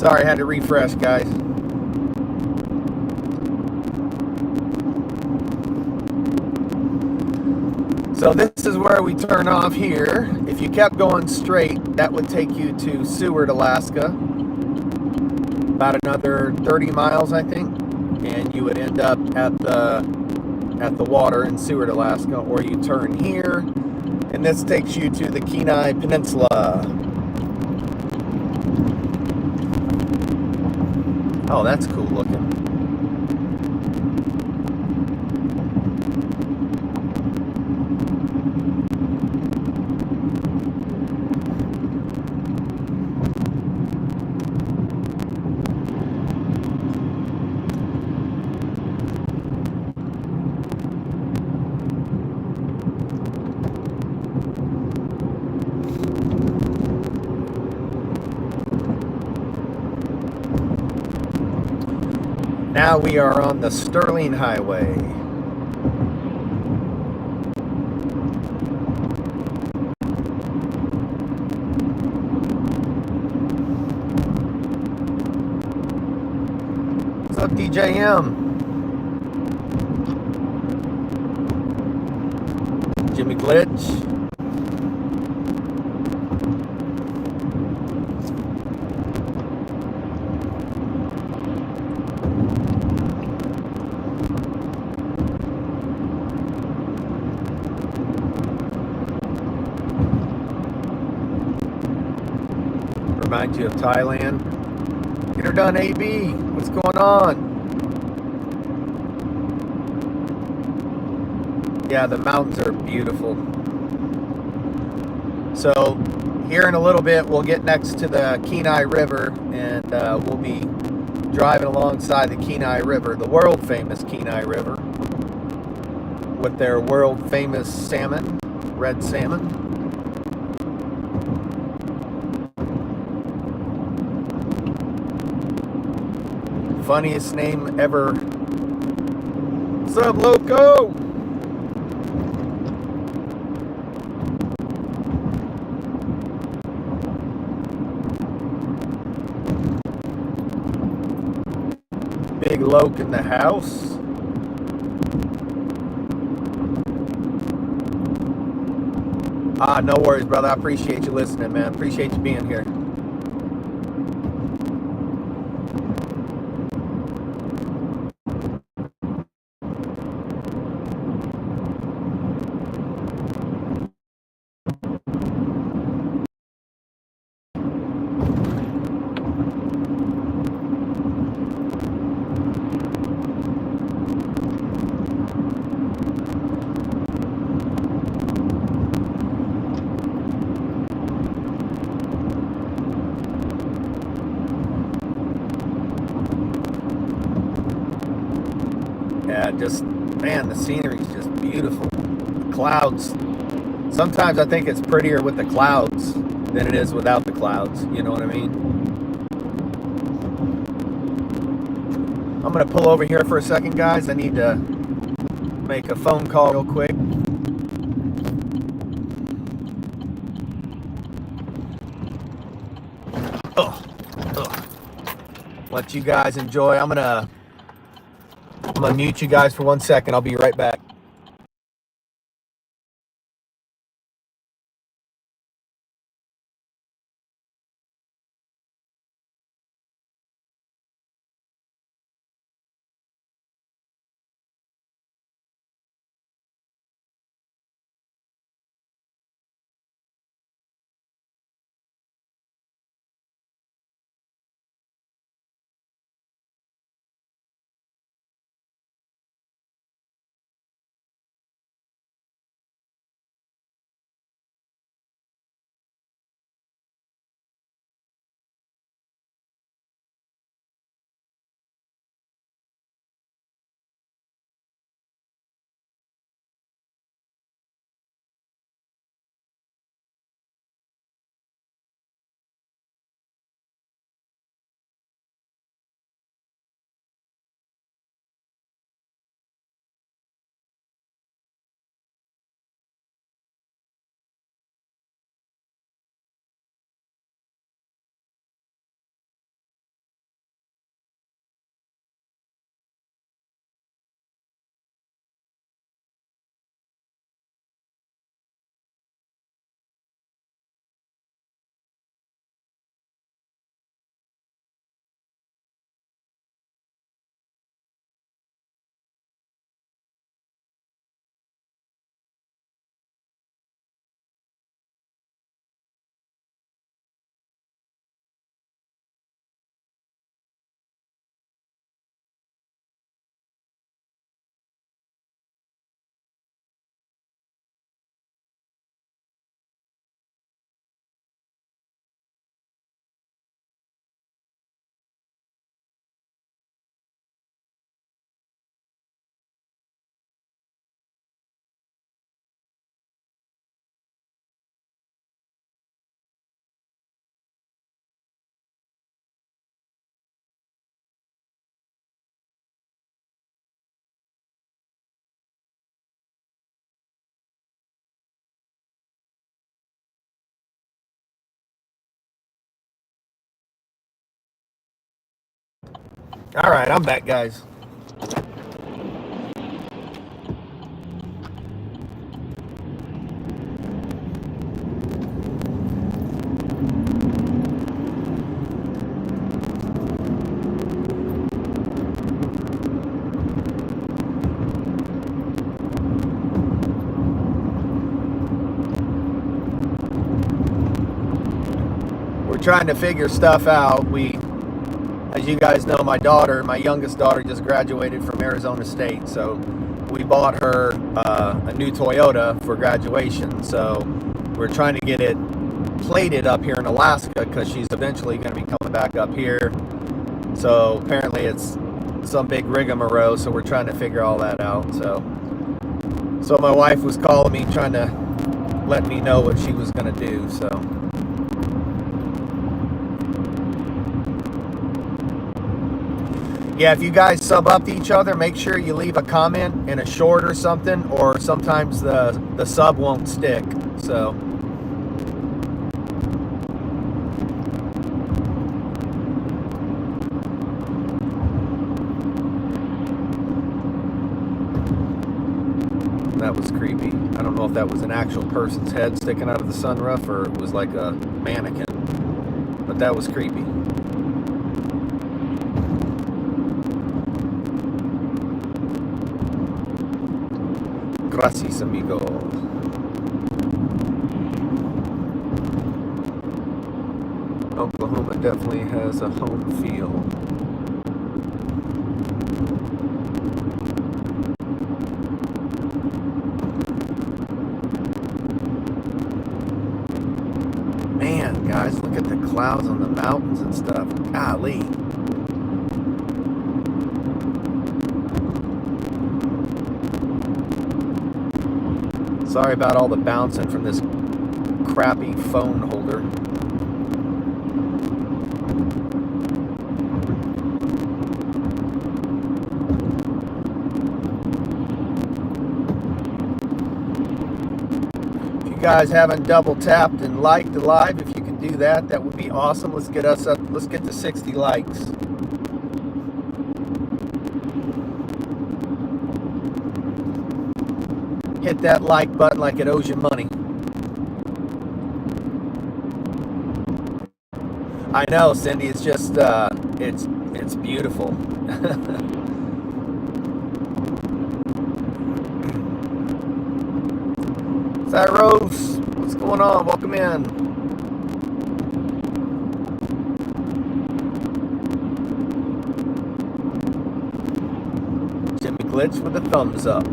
Sorry, I had to refresh, guys. So this is where we turn off here. If you kept going straight, that would take you to Seward, Alaska. About another 30 miles, I think. And you would end up at the water in Seward, Alaska. Or you turn here, and this takes you to the Kenai Peninsula. Oh, that's cool looking. Now we are on the Sterling Highway. What's up, DJM? Jimmy Glitch. Remind you of Thailand. Get her done, AB. What's going on? Yeah, the mountains are beautiful. So here in a little bit, we'll get next to the Kenai River, and we'll be driving alongside the Kenai River, the world famous Kenai River, with their world famous salmon, red salmon. Funniest name ever. What's up, Loco? Big Loke in the house. No worries, brother. I appreciate you listening, man. Appreciate you being here. Yeah, just, man, the scenery is just beautiful. The clouds. Sometimes I think it's prettier with the clouds than it is without the clouds. You know what I mean? I'm going to pull over here for a second, guys. I need to make a phone call real quick. Let you guys enjoy. I'm gonna mute you guys for 1 second. I'll be right back. All right, I'm back, guys. We're trying to figure stuff out. As you guys know, my youngest daughter, just graduated from Arizona State, so we bought her a new Toyota for graduation. So we're trying to get it plated up here in Alaska because she's eventually going to be coming back up here. So apparently it's some big rigmarole, so we're trying to figure all that out. So my wife was calling me, trying to let me know what she was going to do. So yeah, if you guys sub up to each other, make sure you leave a comment in a short or something, or sometimes the sub won't stick. So that was creepy. I don't know if that was an actual person's head sticking out of the sunroof or it was like a mannequin, but that was creepy. Gracias, amigo. Oklahoma definitely has a home feel. Man, guys, look at the clouds on the mountains and stuff. Golly. Sorry about all the bouncing from this crappy phone holder. If you guys haven't double tapped and liked the live, if you can do that, that would be awesome. Let's get us up. Let's get to 60 likes. Hit that like button like it owes you money. I know, Cindy. It's just it's beautiful. Cyrus, what's going on? Welcome in. Jimmy Glitch with a thumbs up.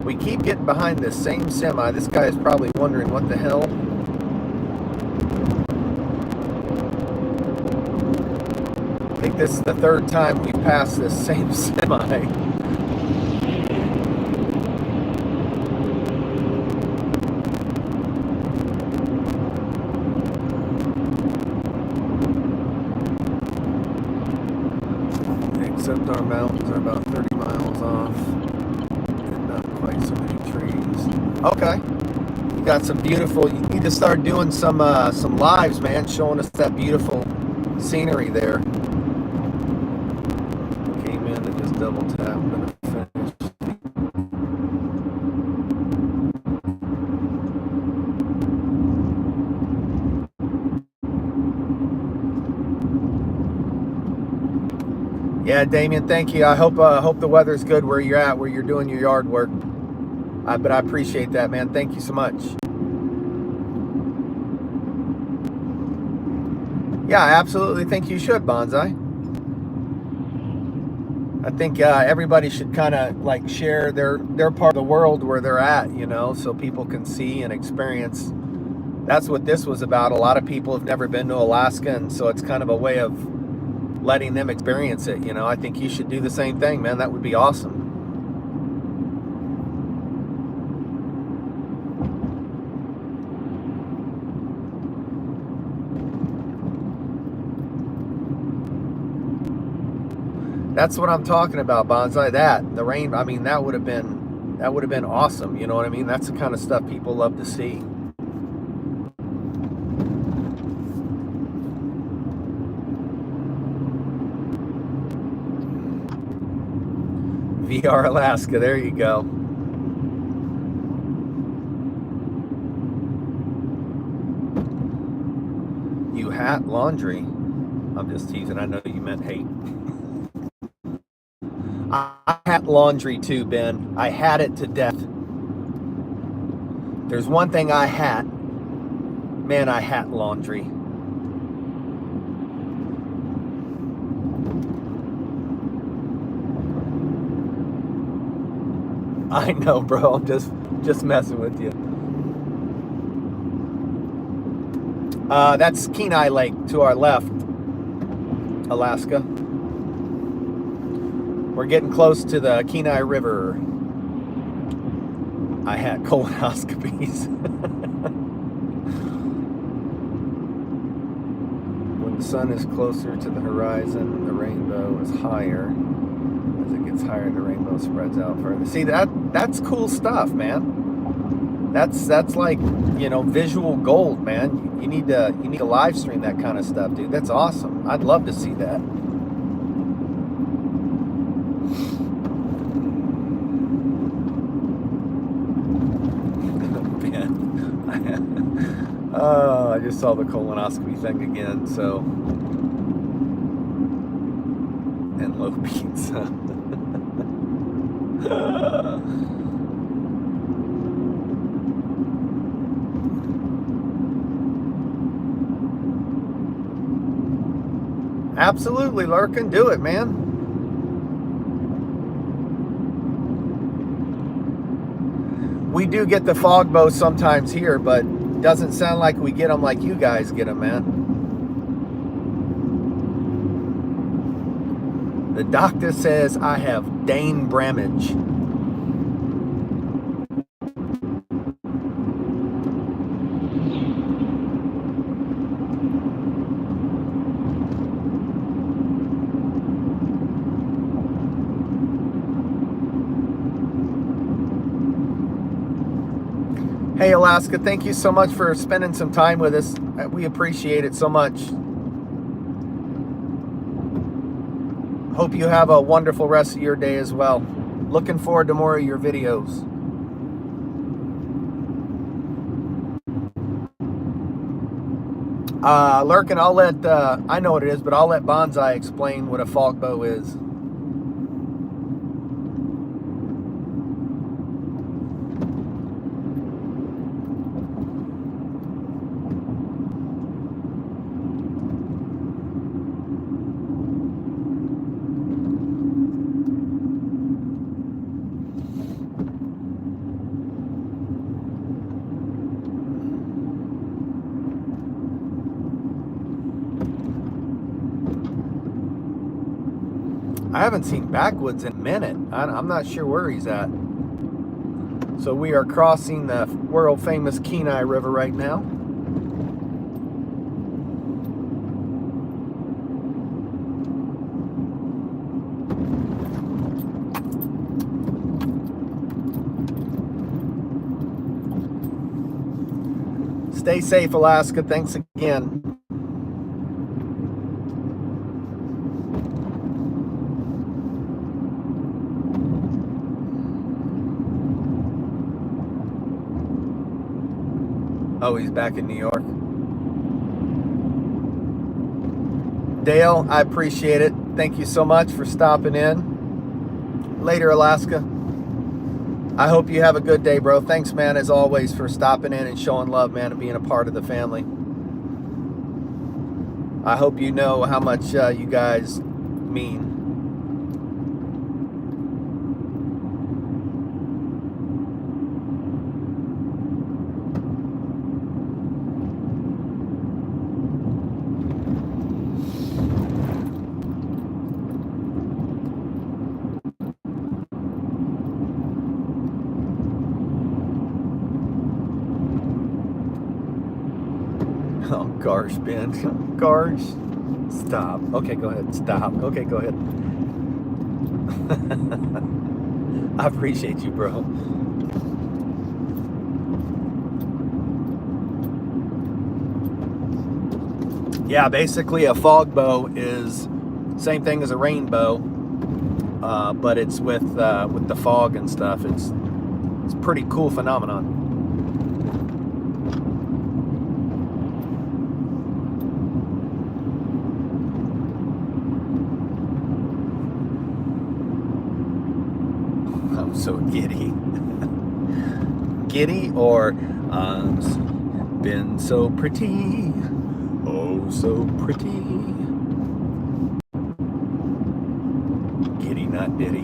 We keep getting behind this same semi. This guy is probably wondering what the hell. I think this is the third time we've passed this same semi. Except our mountains are about 30 miles off. And not quite so many trees. Okay. You got some beautiful, you need to start doing some lives, man, showing us that beautiful scenery there. Came in and just double tapped and finished. Yeah, Damien, thank you. I hope the weather's good where you're at, where you're doing your yard work. But I appreciate that, man. Thank you so much. Yeah, I absolutely think you should, Bonsai. I think everybody should kind of like share their part of the world where they're at, you know, so people can see and experience. That's what this was about. A lot of people have never been to Alaska, and so it's kind of a way of letting them experience it, you know. I think you should do the same thing, man. That would be awesome. That's what I'm talking about, Bonsai. The rain, I mean, that would have been awesome, you know what I mean? That's the kind of stuff people love to see. VR Alaska, there you go. You hat laundry. I'm just teasing, I know you meant hate. I hat laundry too, Ben. I had it to death. There's one thing I hat. Man, I hat laundry. I know, bro. I'm just messing with you. That's Kenai Lake to our left, Alaska. We're getting close to the Kenai River. I had colonoscopies. When the sun is closer to the horizon, the rainbow is higher. As it gets higher, the rainbow spreads out further. See, that's cool stuff, man. That's like, you know, visual gold, man. You need to live stream that kind of stuff, dude. That's awesome. I'd love to see that. Oh, I just saw the colonoscopy thing again, so. And low pizza. Absolutely, Lurkin, do it, man. We do get the fog bows sometimes here, but doesn't sound like we get them like you guys get them, man. The doctor says I have Dane Bramage. Hey, Alaska, thank you so much for spending some time with us. We appreciate it so much. Hope you have a wonderful rest of your day as well. Looking forward to more of your videos. Lurkin, I'll let, I know what it is, but I'll let Bonsai explain what a fog bow is. I haven't seen Backwoods in a minute. I'm not sure where he's at. So we are crossing the world famous Kenai River right now. Stay safe, Alaska. Thanks again. Oh, he's back in New York. Dale, I appreciate it. Thank you so much for stopping in. Later, Alaska. I hope you have a good day, bro. Thanks, man, as always, for stopping in and showing love, man, and being a part of the family. I hope you know how much you guys mean. Oh, gosh, Ben. Gosh. Stop. Okay, go ahead. Stop. Okay, go ahead. I appreciate you, bro. Yeah, basically a fog bow is same thing as a rainbow. but it's with the fog and stuff. It's a pretty cool phenomenon. I'm so giddy. Giddy, or been so pretty, oh so pretty. Giddy, not diddy.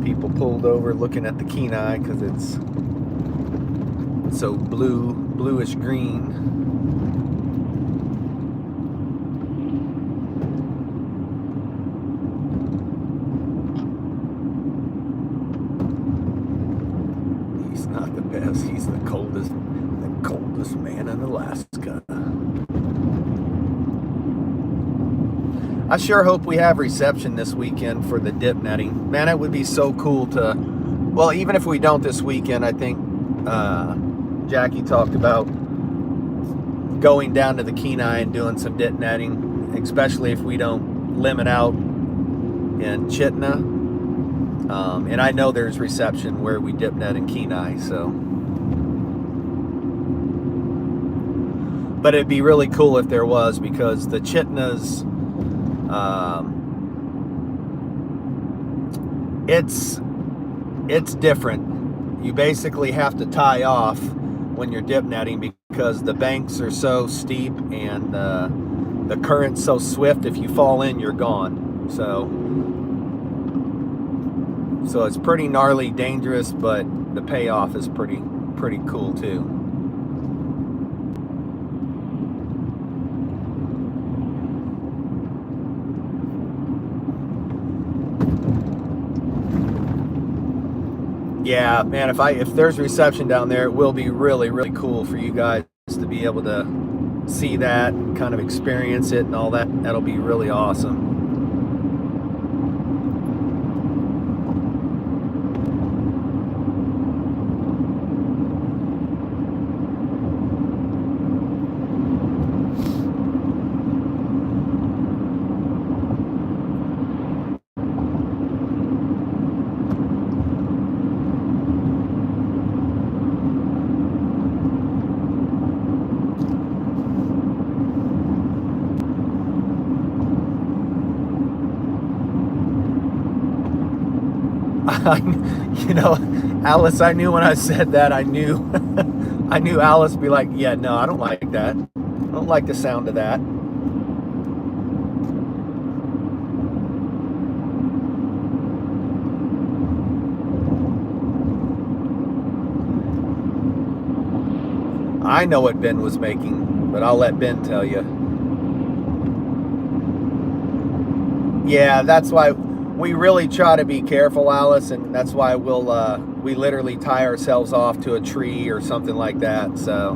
People pulled over looking at the Kenai because it's so bluish green. He's not the best. He's the coldest man in Alaska. I sure hope we have reception this weekend for the dip netting. Man, it would be so cool to, well, even if we don't this weekend, I think Jackie talked about going down to the Kenai and doing some dip netting, especially if we don't limit out in Chitna. And I know there's reception where we dip net in Kenai, so. But it'd be really cool if there was, because the Chitnas, it's different. You basically have to tie off when you're dip netting because the banks are so steep and the current's so swift. If you fall in, you're gone. So it's pretty gnarly, dangerous, but the payoff is pretty cool too. Yeah, man, if there's reception down there, it will be really, really cool for you guys to be able to see that and kind of experience it and all that. That'll be really awesome. You know, Alice, I knew when I said that, I knew Alice would be like, yeah, no, I don't like that. I don't like the sound of that. I know what Ben was making, but I'll let Ben tell you. Yeah, that's why we really try to be careful, Alice, and that's why we literally tie ourselves off to a tree or something like that. So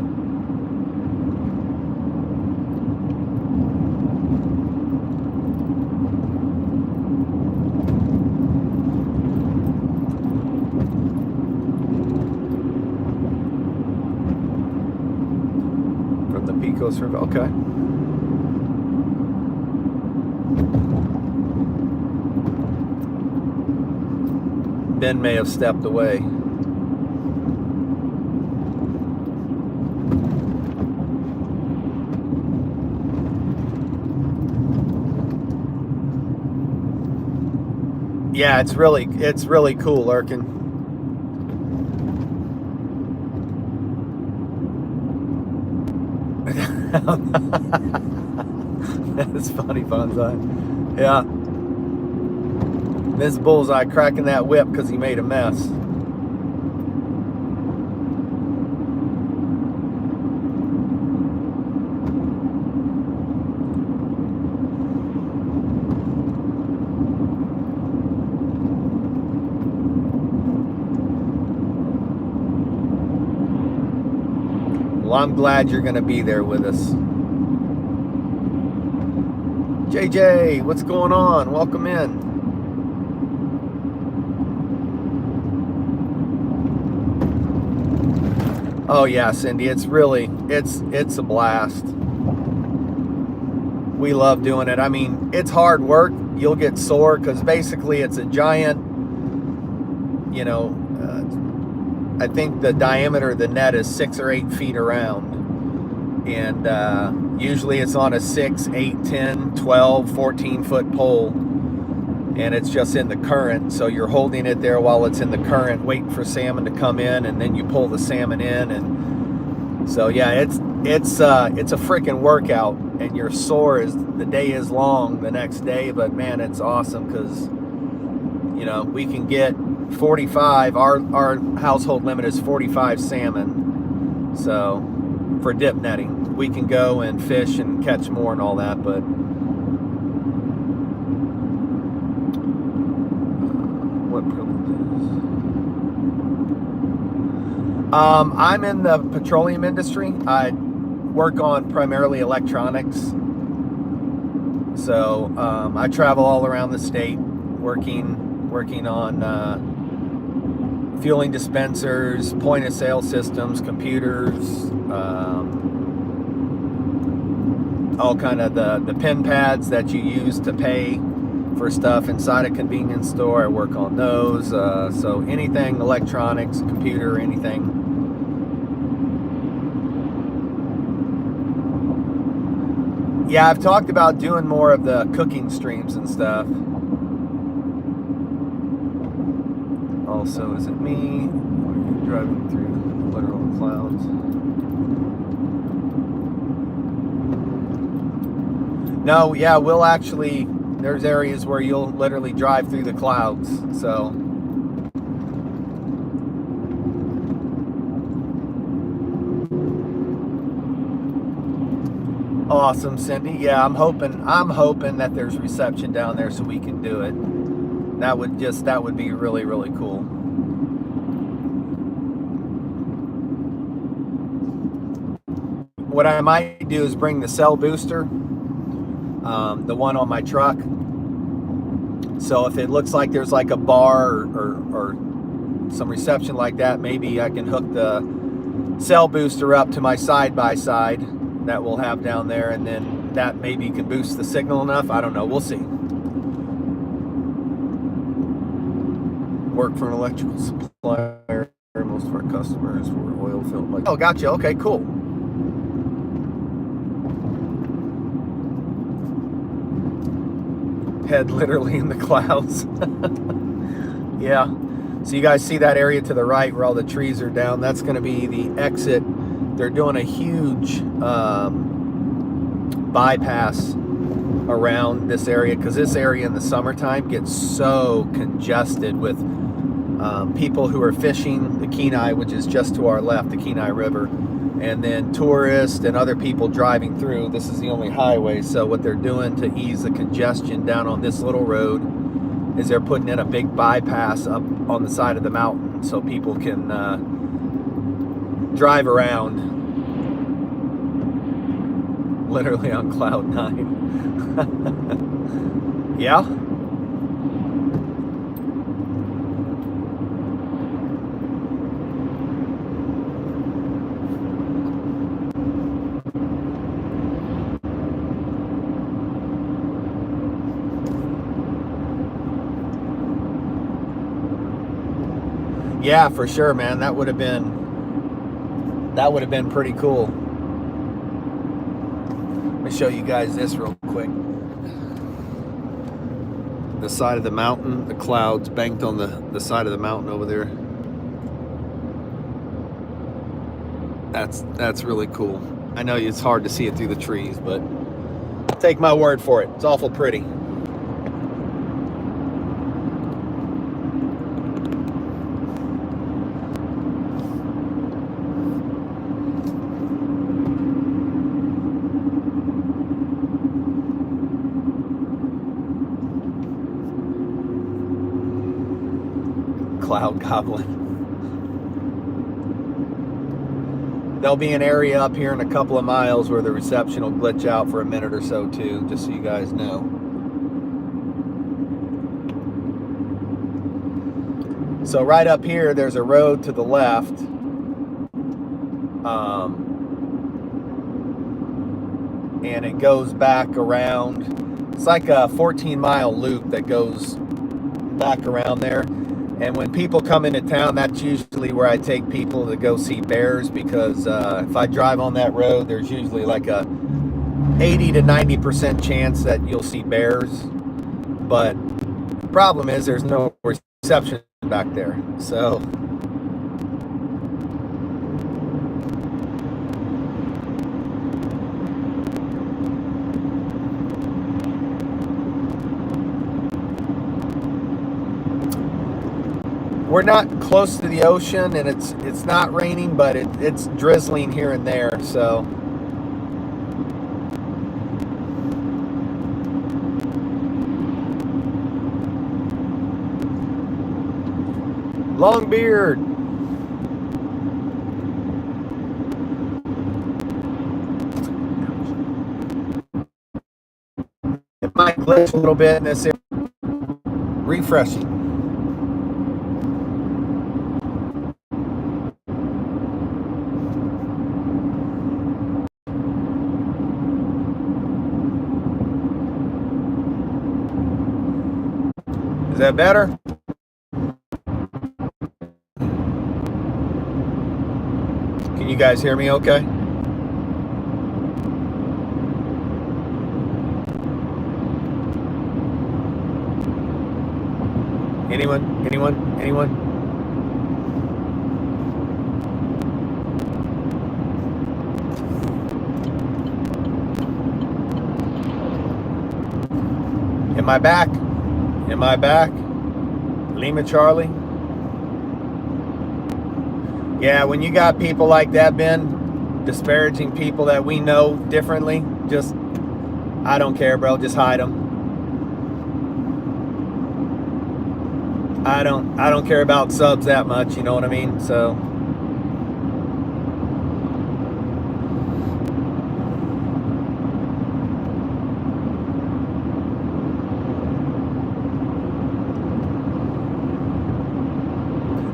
from the Pecos River, okay. Ben may have stepped away. Yeah, it's really cool, Lurkin. That's funny, Bonsai. Yeah. Miss Bullseye cracking that whip because he made a mess. Well, I'm glad you're going to be there with us. JJ, what's going on? Welcome in. Oh yeah, Cindy, it's really, it's a blast. We love doing it. I mean, it's hard work. You'll get sore because basically it's a giant, you know, I think the diameter of the net is 6 or 8 feet around. And usually it's on a 6, 8, 10, 12, 14 foot pole. And it's just in the current. So you're holding it there while it's in the current, waiting for salmon to come in, and then you pull the salmon in. And so yeah, it's a freaking workout, and you're sore as the day is long the next day. But man, it's awesome because, you know, we can get 45. Our household limit is 45 salmon. So for dip netting, we can go and fish and catch more and all that. But what privileges? I'm in the petroleum industry. I work on primarily electronics. So I travel all around the state working on fueling dispensers, point of sale systems, computers, all kind of the pin pads that you use to pay for stuff inside a convenience store. I work on those. So anything electronics, computer, anything. Yeah, I've talked about doing more of the cooking streams and stuff. Also, is it me? Or are you driving through literal clouds? No, yeah, we'll actually, there's areas where you'll literally drive through the clouds. So awesome, Cindy. Yeah, I'm hoping that there's reception down there so we can do it. That would be really, really cool. What I might do is bring the cell booster, the one on my truck. So if it looks like there's like a bar or some reception like that, maybe I can hook the cell booster up to my side-by-side that we'll have down there, and then that maybe can boost the signal enough. I don't know. We'll see. Work for an electrical supplier. Most of our customers were oil field. Like, oh, gotcha. Okay, cool. Head literally in the clouds. Yeah. So you guys see that area to the right where all the trees are down? That's going to be the exit. They're doing a huge bypass around this area because this area in the summertime gets so congested with people who are fishing the Kenai, which is just to our left, the Kenai River, and then tourists and other people driving through. This is the only highway, so what they're doing to ease the congestion down on this little road is they're putting in a big bypass up on the side of the mountain so people can drive around literally on cloud 9. Yeah. Yeah, for sure, man. That would have been pretty cool. Let me show you guys this real quick. The side of the mountain, the clouds banked on the side of the mountain over there. That's really cool. I know it's hard to see it through the trees, but take my word for it. It's awful pretty. Cloud goblin. There'll be an area up here in a couple of miles where the reception will glitch out for a minute or so too, just so you guys know. So right up here, there's a road to the left. And it goes back around. It's like a 14-mile loop that goes back around there. And when people come into town, that's usually where I take people to go see bears, because if I drive on that road, there's usually like a 80 to 90% chance that you'll see bears. But the problem is there's no reception back there. So we're not close to the ocean, and it's not raining, but it's drizzling here and there. So Longbeard. It might glitch a little bit in this area. Refreshing. Is that better? Can you guys hear me okay? Anyone? Anyone? Anyone? Am I back? Am I back? Lima Charlie? Yeah, when you got people like that, Ben, disparaging people that we know differently, just, I don't care, bro. Just hide them. I don't care about subs that much, you know what I mean? So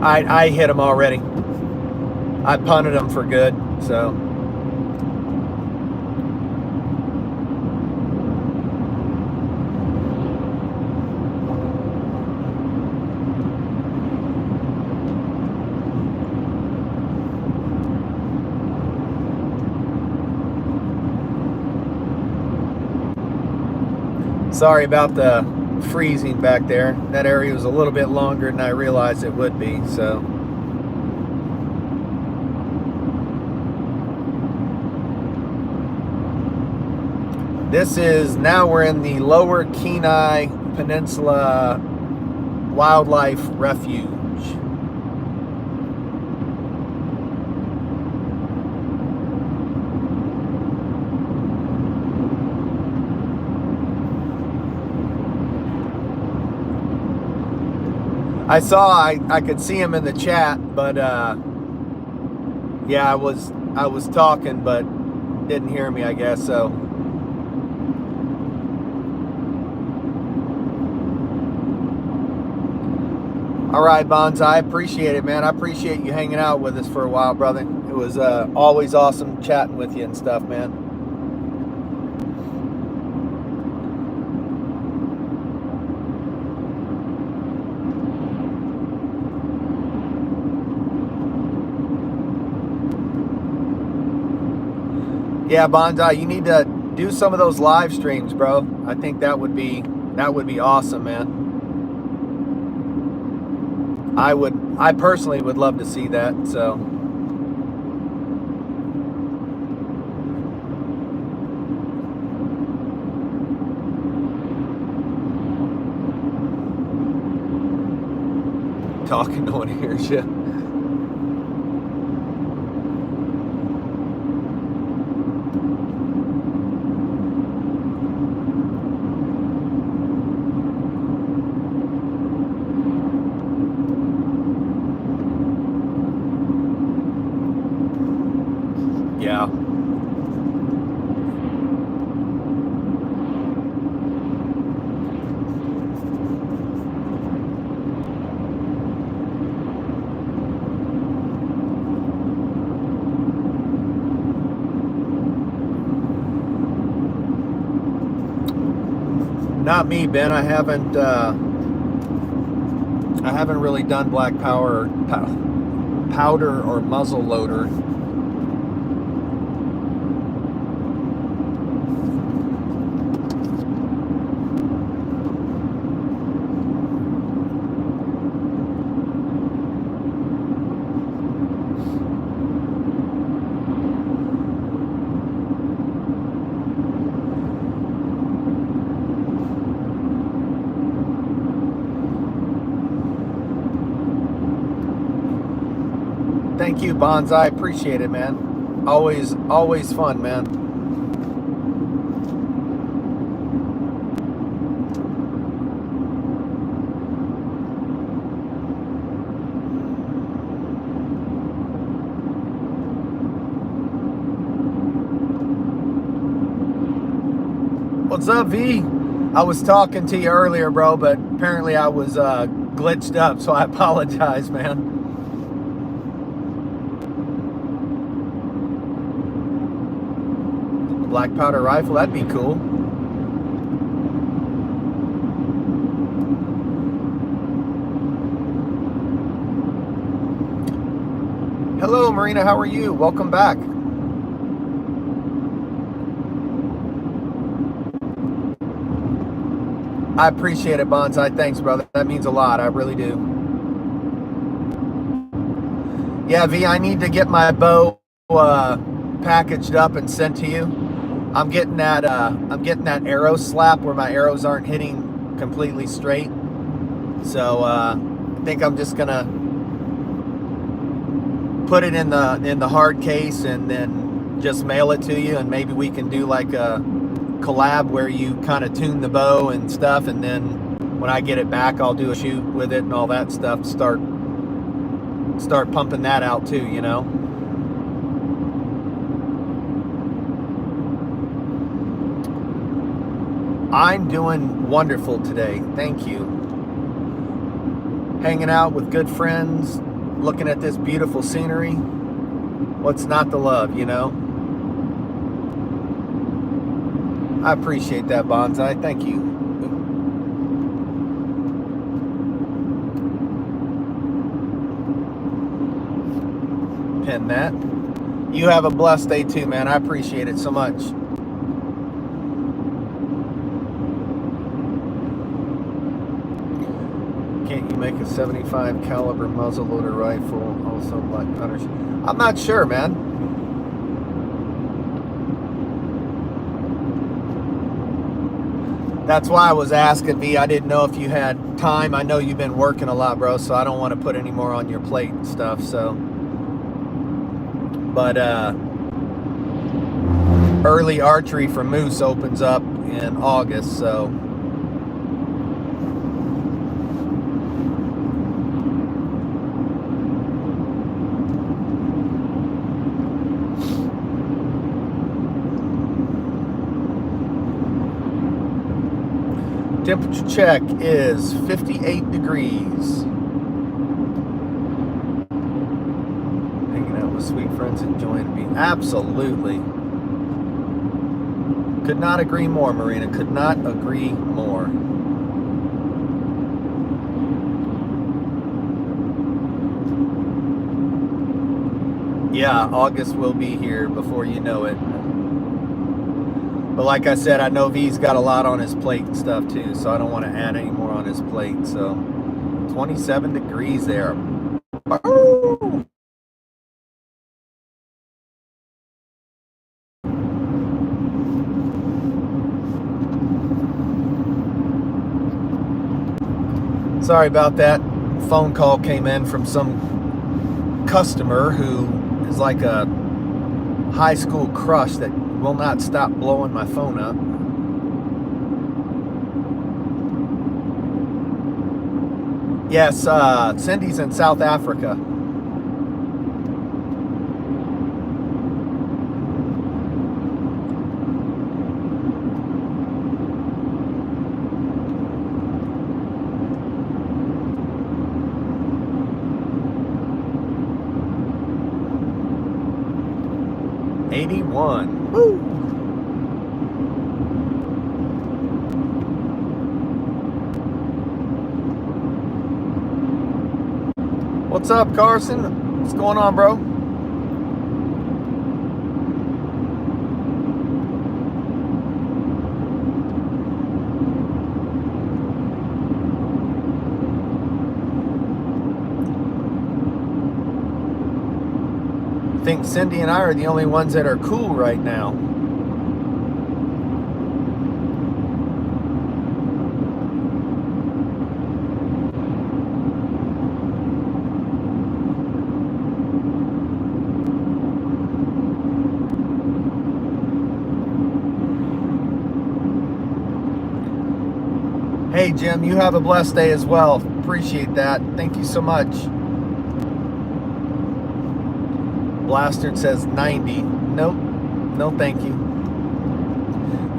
I hit him already. I punted him for good, so. Sorry about the freezing back there. That area was a little bit longer than I realized it would be, so. This is, now we're in the lower Kenai Peninsula Wildlife Refuge. I saw, I could see him in the chat, but yeah, I was talking, but didn't hear me, I guess, so. All right, Bonds, I appreciate it, man. I appreciate you hanging out with us for a while, brother. It was always awesome chatting with you and stuff, man. Yeah, Bonzi, you need to do some of those live streams, bro. I think that would be awesome, man. I personally would love to see that, so. Talking, no one hears you. Yeah. Not me, Ben. I haven't really done black powder or muzzle loader. Thank you, Bonsai. Appreciate it, man. Always fun, man. What's up, V? I was talking to you earlier, bro, but apparently I was glitched up, so I apologize, man. Black powder rifle, that'd be cool. Hello, Marina, how are you? Welcome back. I appreciate it, Bonsai. Thanks, brother. That means a lot. I really do. Yeah, V, I need to get my bow packaged up and sent to you. I'm getting that arrow slap where my arrows aren't hitting completely straight. So I think I'm just gonna put it in the hard case and then just mail it to you, and maybe we can do like a collab where you kind of tune the bow and stuff, and then when I get it back, I'll do a shoot with it and all that stuff. Start pumping that out too, you know. I'm doing wonderful today, thank you. Hanging out with good friends, looking at this beautiful scenery. What's not to love, you know? I appreciate that, Bonsai. Thank you. Pin that. You have a blessed day too, man. I appreciate it so much. Can't you make a 75 caliber muzzleloader rifle also black powder? I'm not sure, man. That's why I was asking, V. I didn't know if you had time. I know you've been working a lot, bro, so I don't want to put any more on your plate and stuff, so. But early archery for moose opens up in August, so. Temperature check is 58 degrees. Hanging out with sweet friends, enjoying me. Absolutely. Could not agree more, Marina. Could not agree more. Yeah, August will be here before you know it. But like I said, I know V's got a lot on his plate and stuff too, so I don't want to add any more on his plate. So 27 degrees there. Oh! Sorry about that. Phone call came in from some customer who is like a high school crush that will not stop blowing my phone up. Yes, Cindy's in South Africa. Woo! What's up, Carson? What's going on, bro? I think Cindy and I are the only ones that are cool right now. Hey, Jim, you have a blessed day as well. Appreciate that. Thank you so much. Blastard says 90. Nope. No, thank you.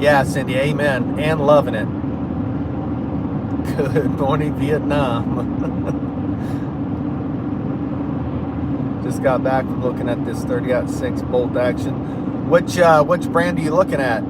Yeah, Cindy, amen. And loving it. Good morning, Vietnam. Just got back from looking at this 30-06 bolt action. Which brand are you looking at?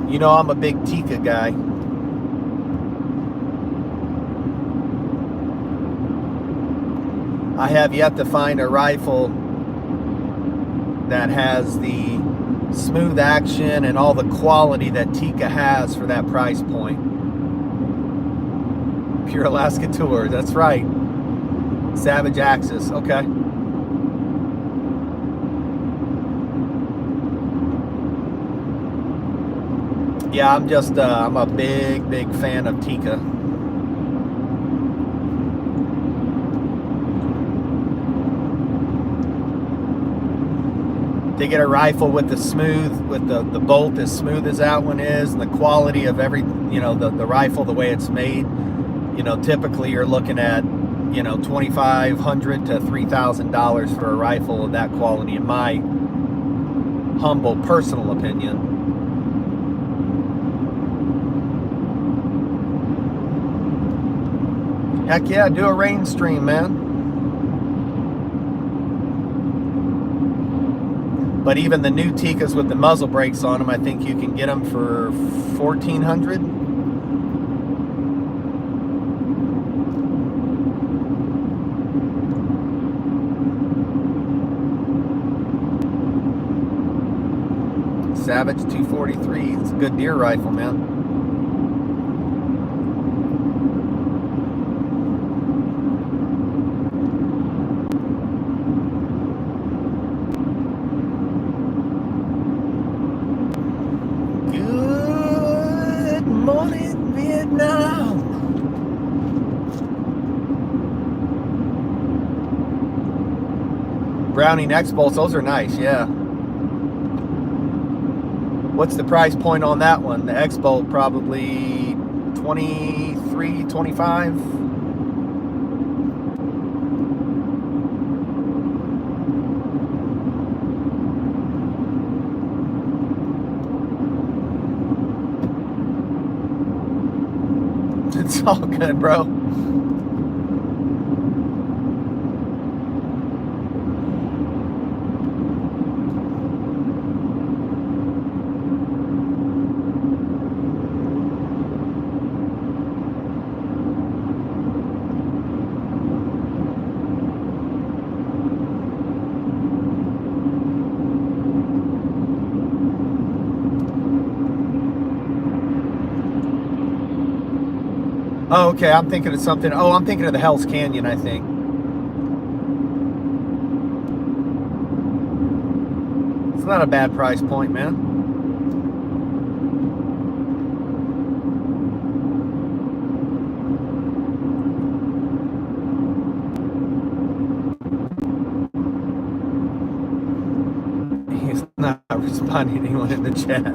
You know, I'm a big Tika guy. I have yet to find a rifle that has the smooth action and all the quality that Tika has for that price point. Pure Alaska Tour, that's right. Savage Axis, okay. Yeah, I'm a big fan of Tika. To get a rifle with the bolt as smooth as that one is, and the quality of every, the rifle, the way it's made, typically you're looking at, $2,500 to $3,000 for a rifle of that quality, in my humble personal opinion. Heck yeah, do a rain stream, man. But even the new Tikas with the muzzle brakes on them, I think you can get them for $1,400. Savage 243. It's a good deer rifle, man. Good morning, Vietnam. Browning X-Bolts, those are nice, yeah. What's the price point on that one? The X-Bolt probably 23, 25. It's all good, bro. Oh, okay, I'm thinking of something. Oh, I'm thinking of the Hell's Canyon, I think. It's not a bad price point, man. He's not responding to anyone in the chat.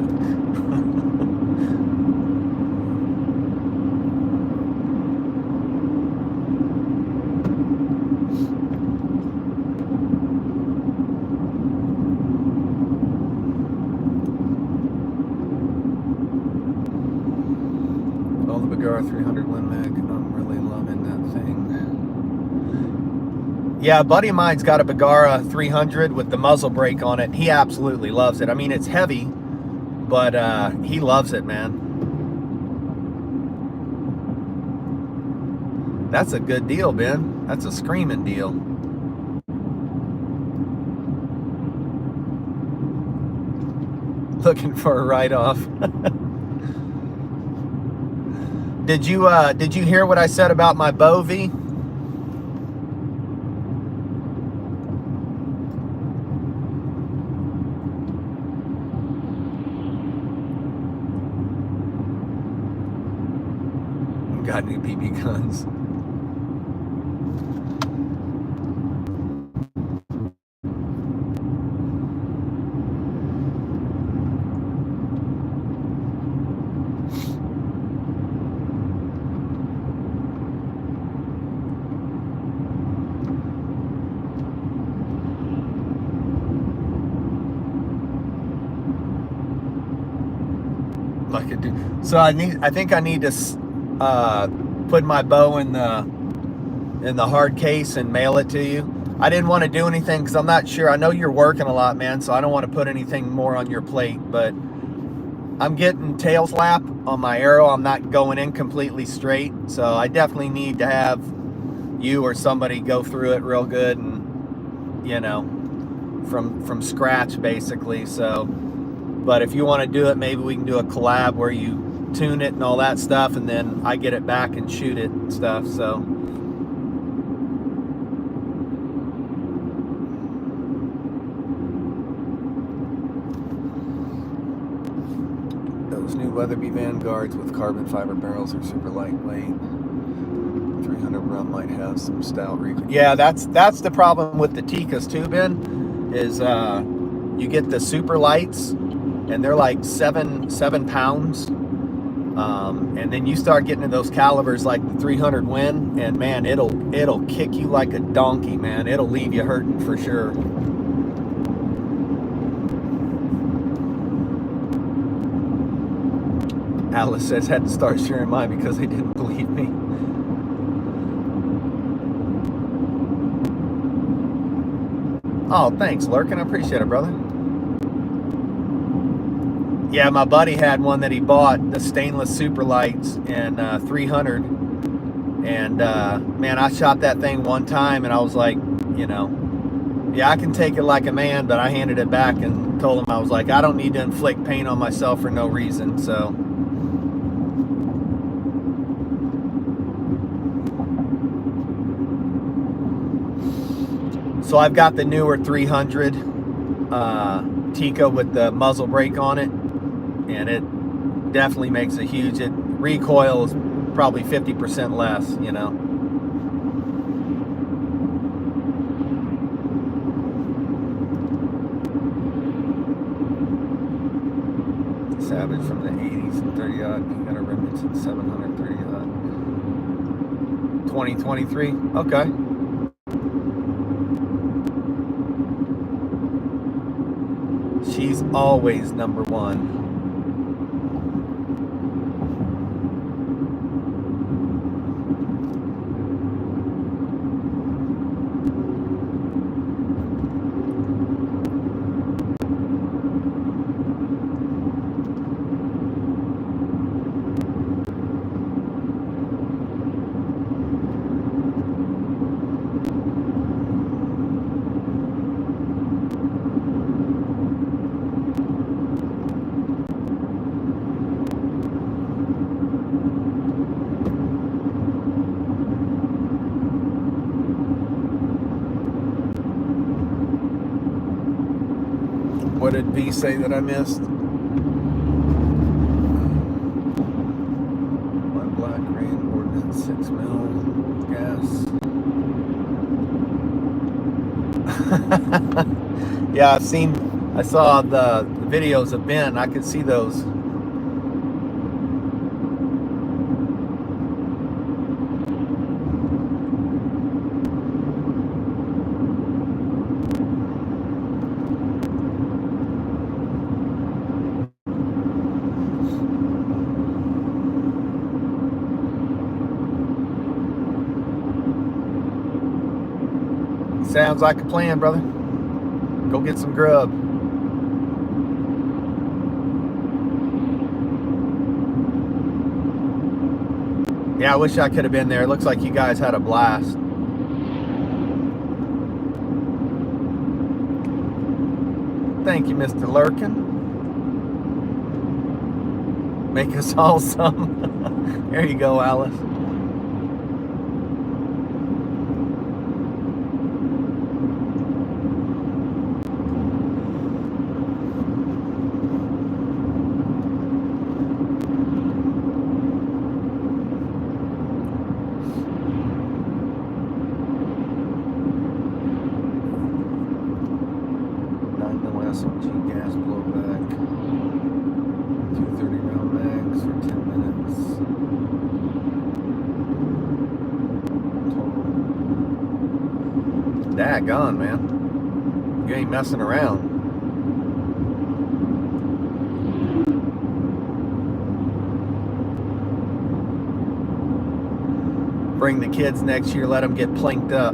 300 Win Mag. I'm really loving that thing. Yeah, a buddy of mine's got a Bagara 300 with the muzzle brake on it. He absolutely loves it. I mean, it's heavy, but he loves it, man. That's a good deal, Ben. That's a screaming deal. Looking for a write-off. Did you hear what I said about my Bovie? Got any BB guns? I could do. So I think I need to put my bow in the hard case and mail it to you. I didn't want to do anything because I'm not sure. I know you're working a lot, man, so I don't want to put anything more on your plate, but I'm getting tail flap on my arrow. I'm not going in completely straight, so I definitely need to have you or somebody go through it real good and, you know, from scratch basically. So, but if you want to do it, maybe we can do a collab where you tune it and all that stuff, and then I get it back and shoot it and stuff. Those new Weatherby Vanguards with carbon fiber barrels are super lightweight. 300 rum might have some stout recoil. Yeah, that's the problem with the Tikas too, Ben, is you get the super lights and they're like seven pounds. And then you start getting to those calibers like the 300 Win, and man, it'll kick you like a donkey, man. It'll leave you hurting for sure. Alice says had to start sharing mine because they didn't believe me. Oh, thanks, Lurkin. I appreciate it, brother. Yeah, my buddy had one that he bought, the stainless super lights in 300, and man, I shot that thing one time and I was like, you know, yeah, I can take it like a man, but I handed it back and told him, I was like, I don't need to inflict pain on myself for no reason. So I've got the newer 300 Tika with the muzzle brake on it, and it definitely makes a huge, it recoils probably 50% less, you know. Savage from the 80s and 30 odd, you got a Remington 730 odd. 2023, okay. She's always number one. What did V say that I missed? My Black Rain Ordnance 6 mil gas. Yeah, I saw the videos of Ben. I could see those. Sounds like a plan, brother. Go get some grub. Yeah, I wish I could have been there. It looks like you guys had a blast. Thank you, Mr. Lurkin. Make us all some. There you go, Alice. SMG gas blowback. 230 round mags for 10 minutes. Total. Daggone, man. You ain't messing around. Bring the kids next year, let them get planked up.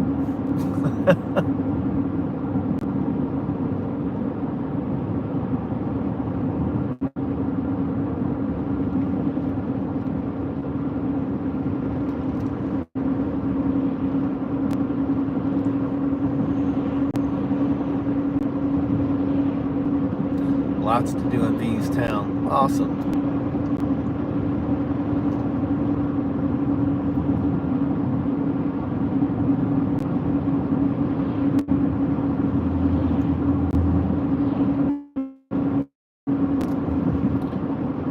Lots to do in V's Town. Awesome.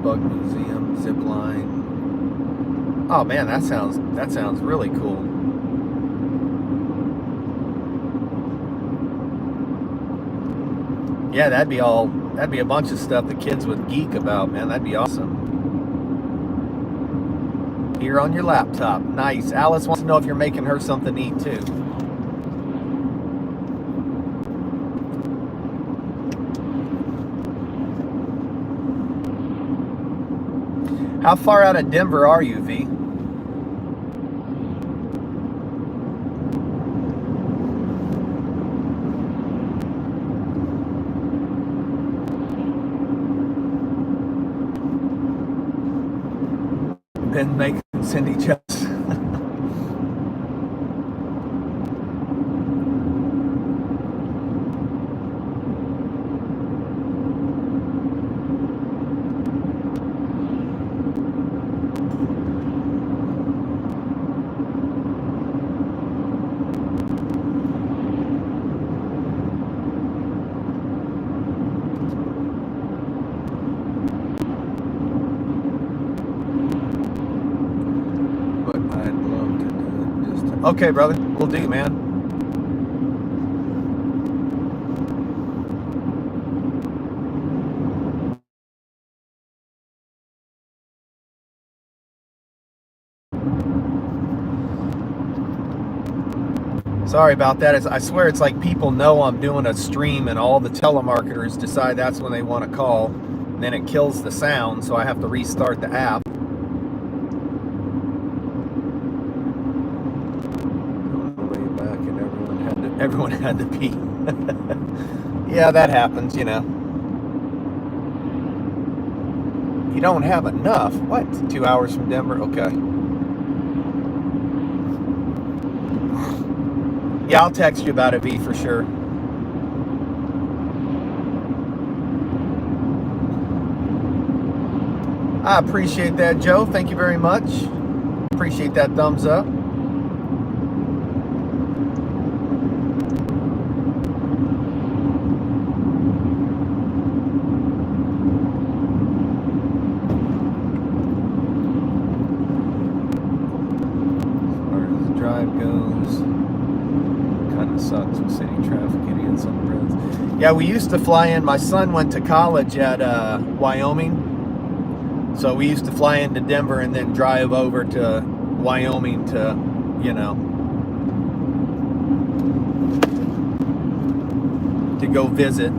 Bug museum, zip line. Oh man, that sounds really cool. Yeah, that'd be a bunch of stuff the kids would geek about, man. That'd be awesome. Here on your laptop. Nice. Alice wants to know if you're making her something to eat too. How far out of Denver are you, V? Been making Cindy chips. Okay, brother. We'll do, man. Sorry about that. I swear it's like people know I'm doing a stream and all the telemarketers decide that's when they want to call. And then it kills the sound, so I have to restart the app. Everyone had to pee. Yeah, that happens, you know. You don't have enough. What? 2 hours from Denver? Okay. Yeah, I'll text you about it, V, for sure. I appreciate that, Joe. Thank you very much. Appreciate that thumbs up. Sucks with city traffic, idiots on the roads. Yeah, we used to fly in. My son went to college at Wyoming, so we used to fly into Denver and then drive over to Wyoming to, you know, to go visit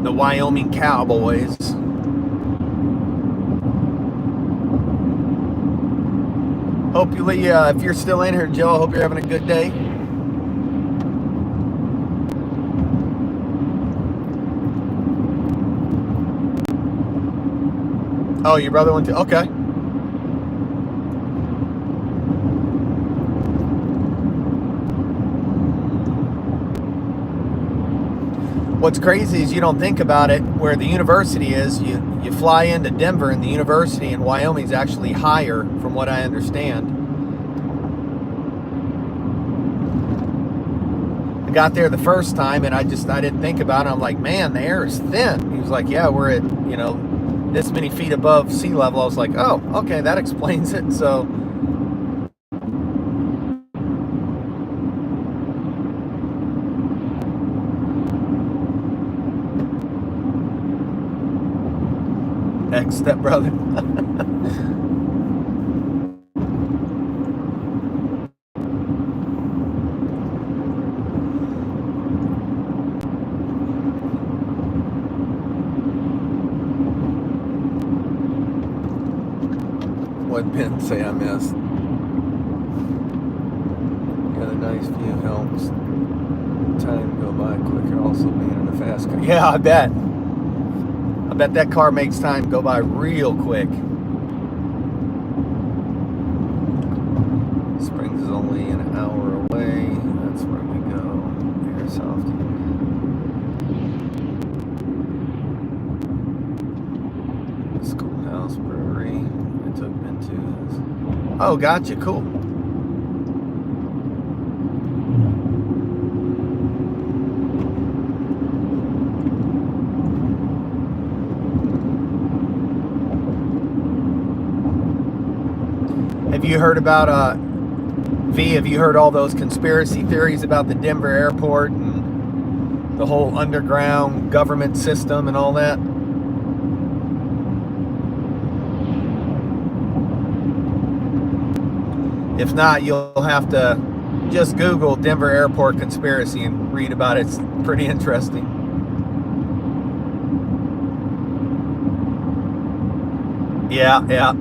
the Wyoming Cowboys. Hopefully, if you're still in here, Joe, I hope you're having a good day. Oh, your brother went to, okay. What's crazy is you don't think about it. Where the university is, you fly into Denver, and the university in Wyoming is actually higher, from what I understand. I got there the first time, and I didn't think about it. I'm like, man, the air is thin. He was like, yeah, we're at, this many feet above sea level. I was like, oh, okay, that explains it. So ex-stepbrother. What Ben say I missed? Got a nice view helps time go by quicker. Also being in a fast car. Yeah, I bet that car makes time go by real quick. Springs is only an hour away. That's where we go. Airsoft. Schoolhouse Brewery. I took Ben to. Oh, gotcha. Cool. Have you heard about have you heard all those conspiracy theories about the Denver airport and the whole underground government system and all that? If not, you'll have to just Google Denver airport conspiracy and read about it. It's pretty interesting. Yeah.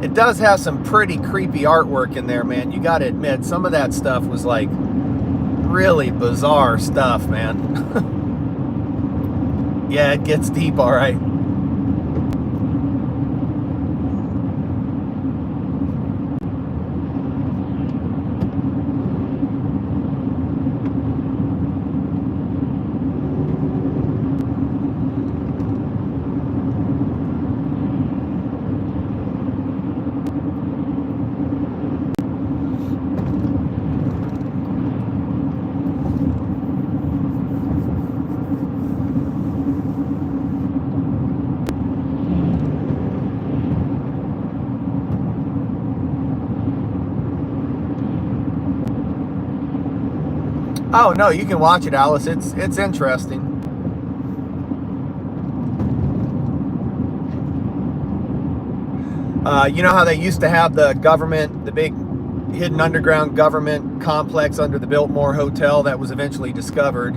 It does have some pretty creepy artwork in there, man. You got to admit, some of that stuff was like really bizarre stuff, man. Yeah, it gets deep, all right. Oh no, you can watch it, Alice. It's interesting. You know how they used to have the government, the big hidden underground government complex under the Biltmore Hotel that was eventually discovered?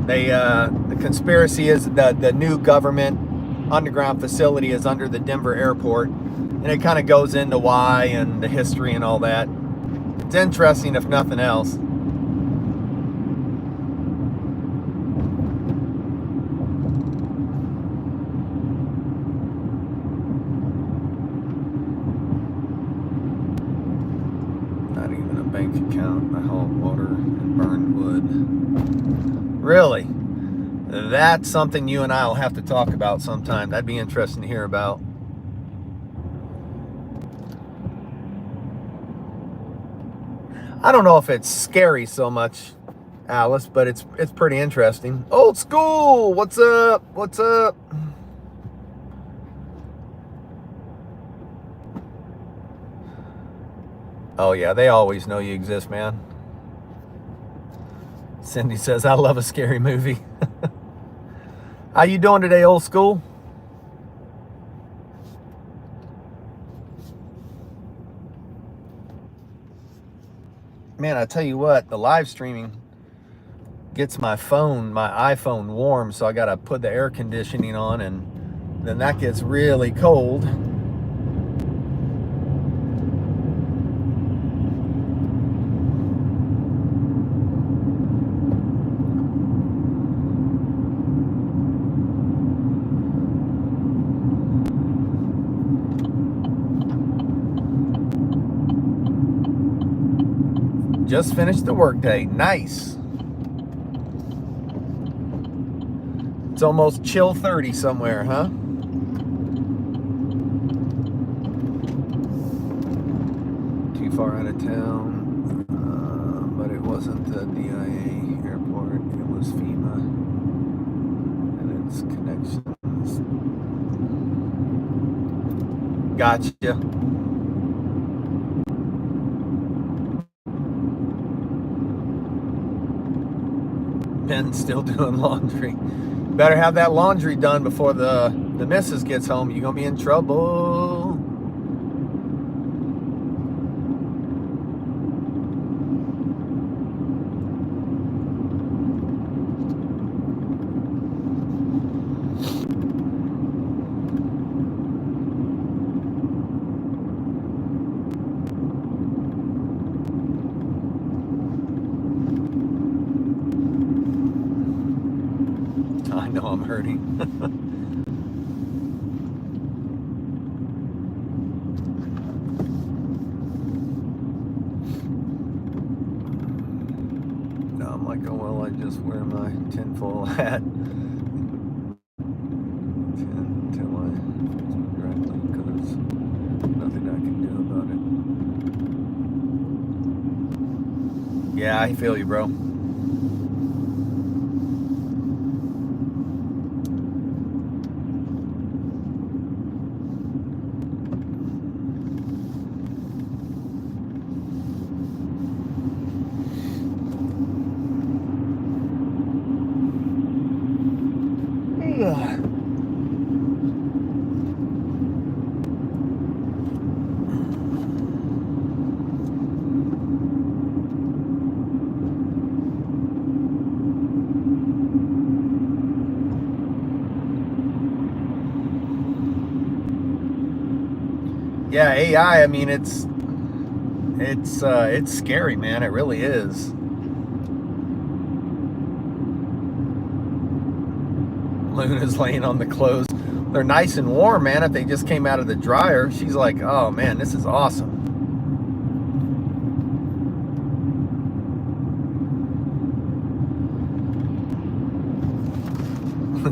The conspiracy is that the new government underground facility is under the Denver airport, and it kind of goes into why and the history and all that. It's interesting, if nothing else. Bank account. I hauled water and burned wood. Really? That's something you and I will have to talk about sometime. That'd be interesting to hear about. I don't know if it's scary so much, Alice, but it's pretty interesting. Old school! What's up? What's up? Oh yeah, they always know you exist, man. Cindy says, I love a scary movie. How you doing today, old school? Man, I tell you what, the live streaming gets my iPhone warm, so I gotta put the air conditioning on, and then that gets really cold. Just finished the workday. Nice. It's almost chill 30 somewhere, huh? Too far out of town, but it wasn't the DIA airport. It was FEMA and its connections. Gotcha. Ben's still doing laundry. Better have that laundry done before the missus gets home. You're gonna be in trouble. I know I'm hurting. No, I'm like, oh well, I just wear my tinfoil hat until I fix it correctly, because nothing I can do about it. Yeah, I feel you, bro. Yeah, AI, I mean, it's scary, man. It really is. Luna's laying on the clothes. They're nice and warm, man. If they just came out of the dryer, she's like, oh man, this is awesome.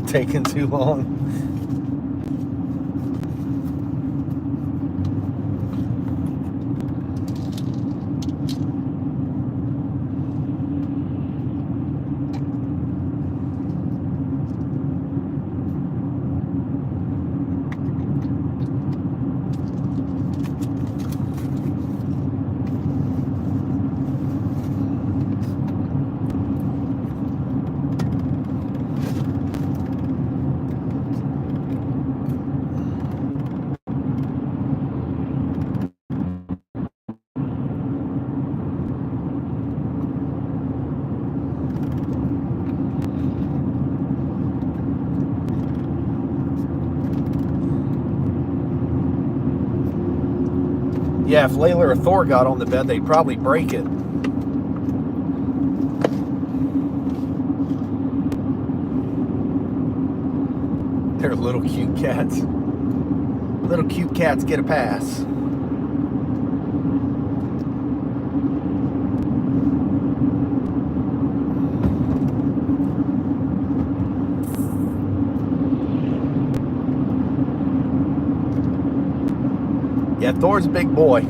Taking too long. Yeah, if Layla or Thor got on the bed, they'd probably break it. They're little cute cats. Little cute cats get a pass. Yeah, Thor's a big boy.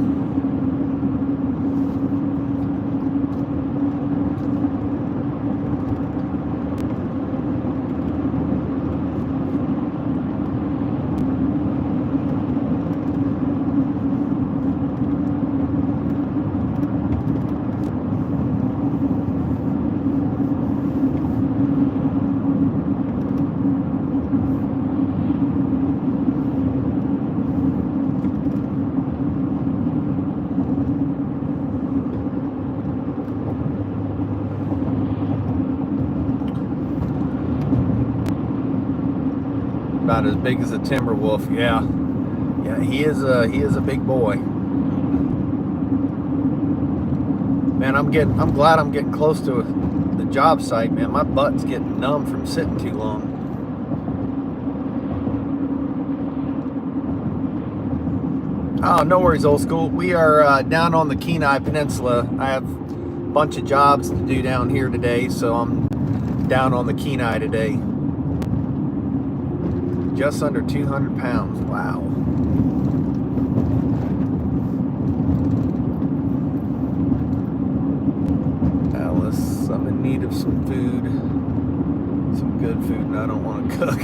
About as big as a timber wolf. Yeah, he is a big boy. Man, I'm glad I'm getting close to the job site, man. My butt's getting numb from sitting too long. Oh, no worries, old school. We are down on the Kenai Peninsula. I have bunch of jobs to do down here today, so I'm down on the Kenai today. Just under 200 pounds. Wow. Alice, I'm in need of some food. Some good food, and I don't want to cook.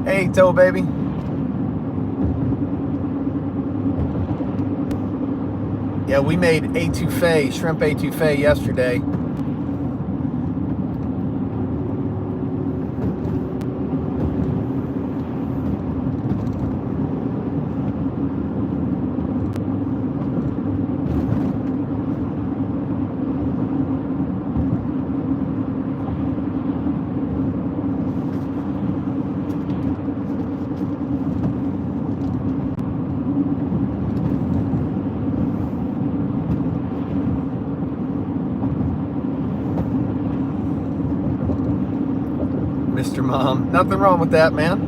Hey, Toe Baby. Yeah, we made etouffee, shrimp etouffee yesterday. Mr. Mom, nothing wrong with that, man.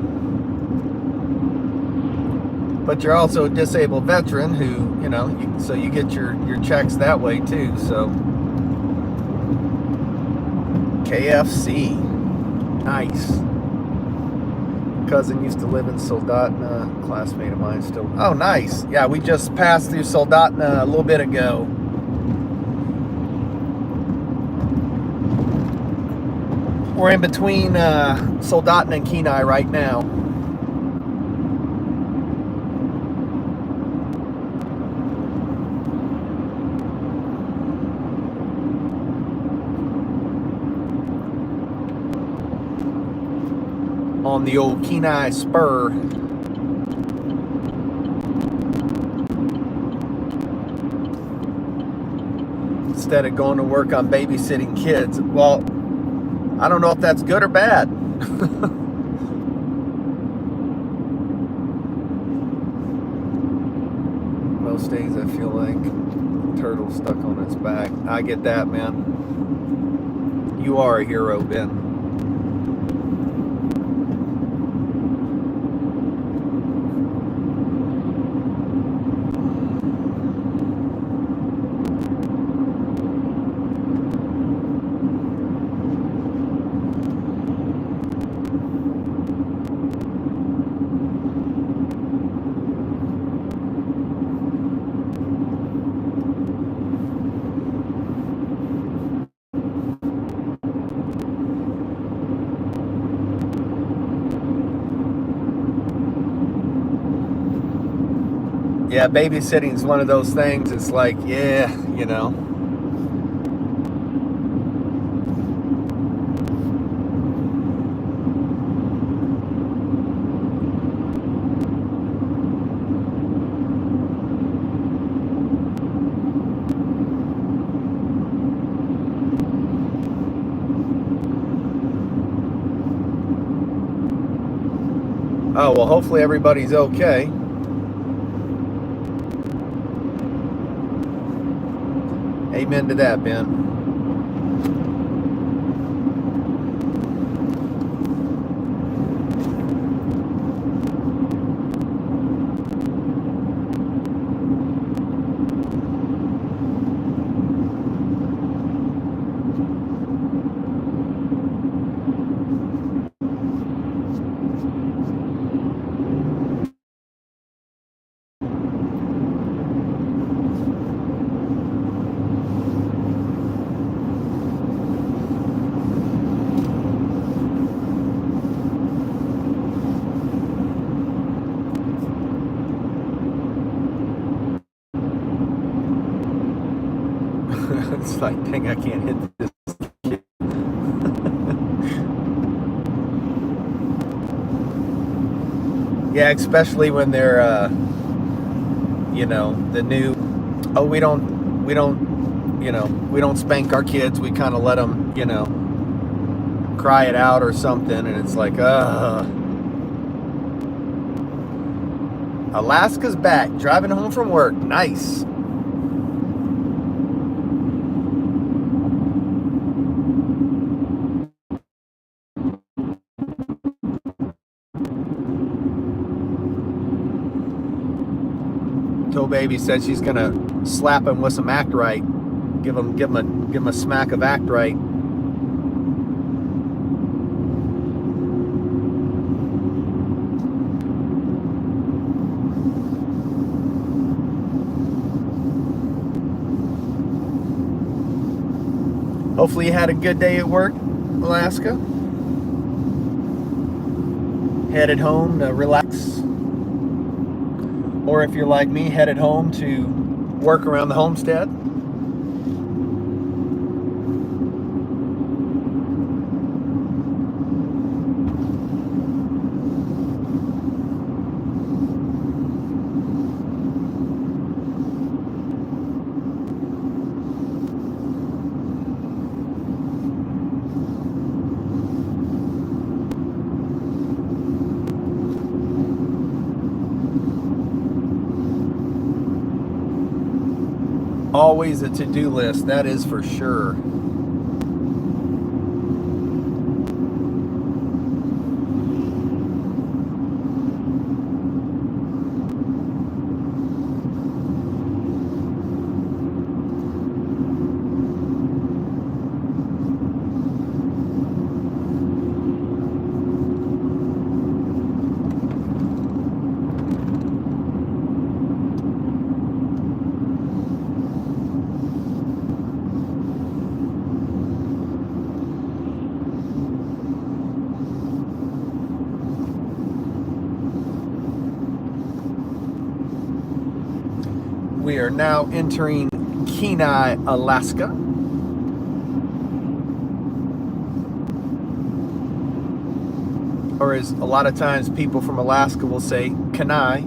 But you're also a disabled veteran who, you know, so you get your checks that way too. So KFC, nice. Cousin used to live in Soldotna, classmate of mine still. Oh, nice. Yeah, we just passed through Soldotna a little bit ago. We're in between Soldotna and Kenai right now. On the old Kenai Spur. Instead of going to work on babysitting kids. Well, I don't know if that's good or bad. Most days I feel like a turtle stuck on its back. I get that, man. You are a hero, Ben. Yeah, babysitting is one of those things. It's like, yeah, you know. Oh, well, hopefully everybody's okay. Amen to that, Ben. It's like, dang, I can't hit this kid. Yeah, especially when they're, you know, the new, oh, we don't, you know, we don't spank our kids. We kind of let them, you know, cry it out or something. And it's like, Alaska's back, driving home from work. Nice. Toe Baby said she's gonna slap him with some Act Right. Give him a smack of Act Right. Hopefully you had a good day at work, Alaska. Headed home to relax. Or if you're like me, headed home to work around the homestead. Always a to-do list, that is for sure. We are now entering Kenai, Alaska. Or as a lot of times people from Alaska will say, Kenai.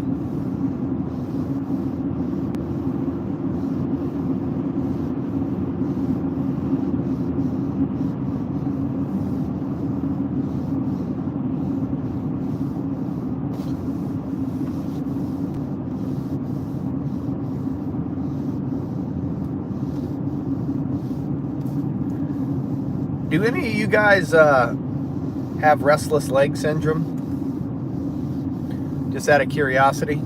Do any of you guys have restless leg syndrome? Just out of curiosity.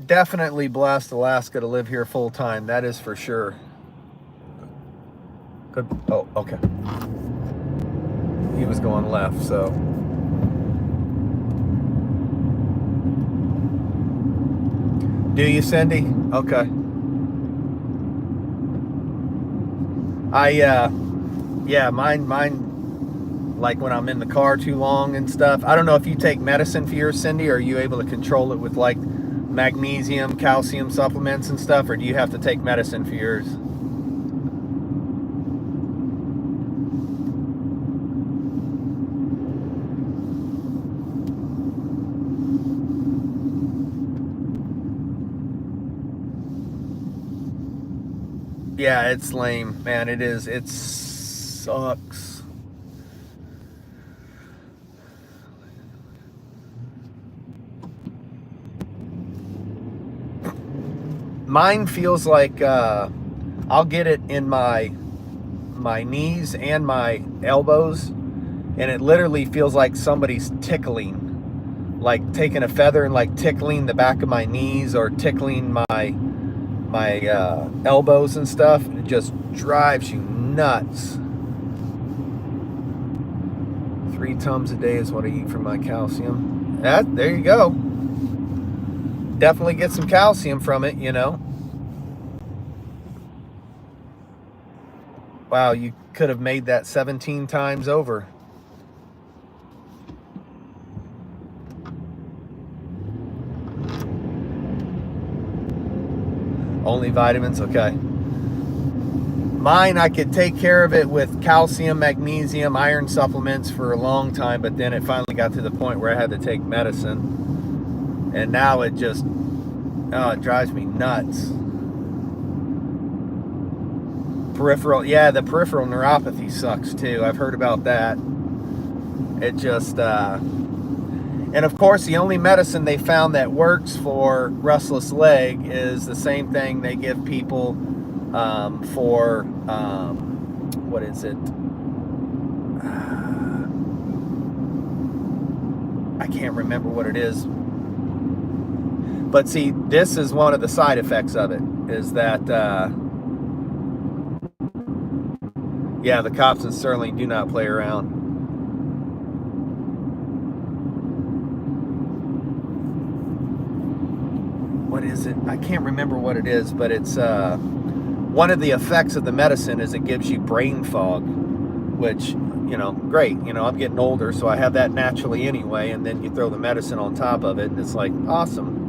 Definitely blessed Alaska to live here full time. That is for sure. Good. Oh, okay. He was going left, so. Do you, Cindy? Okay. Yeah, mine, like when I'm in the car too long and stuff. I don't know if you take medicine for yours, Cindy, or are you able to control it with like magnesium, calcium supplements and stuff, or do you have to take medicine for yours? Yeah, it's lame, man. It is. It sucks. Mine feels like I'll get it in my knees and my elbows, and it literally feels like somebody's tickling, like taking a feather and like tickling the back of my knees or tickling my elbows and stuff. It just drives you nuts. 3 Tums a day is what I eat for my calcium. There you go. Definitely get some calcium from it, you know. Wow, you could have made that 17 times over. Only vitamins, okay. Mine, I could take care of it with calcium, magnesium, iron supplements for a long time, but then it finally got to the point where I had to take medicine. And now it just, oh, it drives me nuts. Peripheral, yeah, the peripheral neuropathy sucks too. I've heard about that. It just, and of course, the only medicine they found that works for restless leg is the same thing they give people for, what is it? I can't remember what it is. But see, this is one of the side effects of it, is that, yeah, the cops in Sterling do not play around. What is it? I can't remember what it is, but it's one of the effects of the medicine is it gives you brain fog, which, you know, great. You know, I'm getting older, so I have that naturally anyway, and then you throw the medicine on top of it, and it's like, awesome.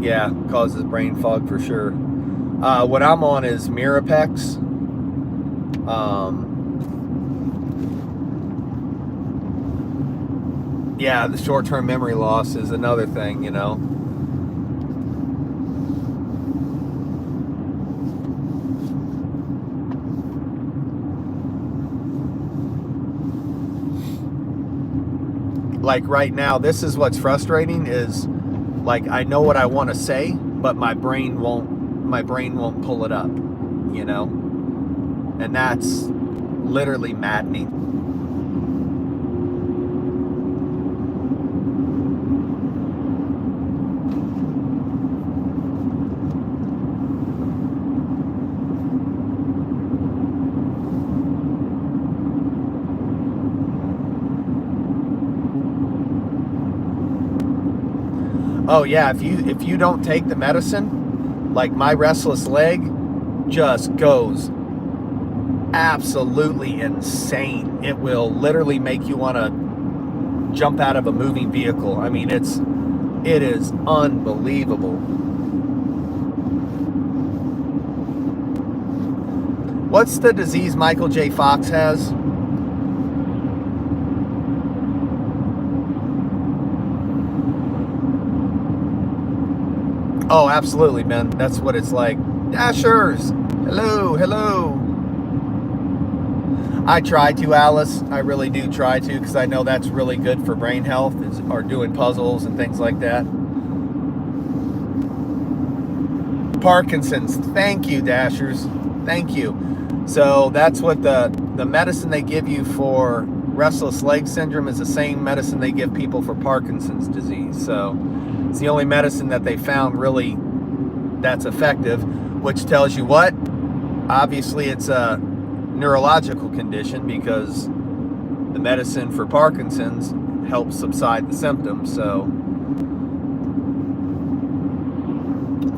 Yeah, causes brain fog for sure. What I'm on is Mirapex. Yeah, the short-term memory loss is another thing, you know. Like right now, this is what's frustrating is, like, I know what I want to say, but my brain won't pull it up, you know? And that's literally maddening. Oh yeah, if you don't take the medicine, like my restless leg just goes absolutely insane. It will literally make you want to jump out of a moving vehicle. I mean, it is unbelievable. What's the disease Michael J. Fox has? Oh, absolutely, man. That's what it's like. Dashers! Hello, hello. I try to, Alice. I really do try to, because I know that's really good for brain health, or doing puzzles and things like that. Parkinson's. Thank you, Dashers. Thank you. So that's what the medicine they give you for restless leg syndrome is the same medicine they give people for Parkinson's disease. So it's the only medicine that they found really that's effective, which tells you what? Obviously it's a neurological condition, because the medicine for Parkinson's helps subside the symptoms. So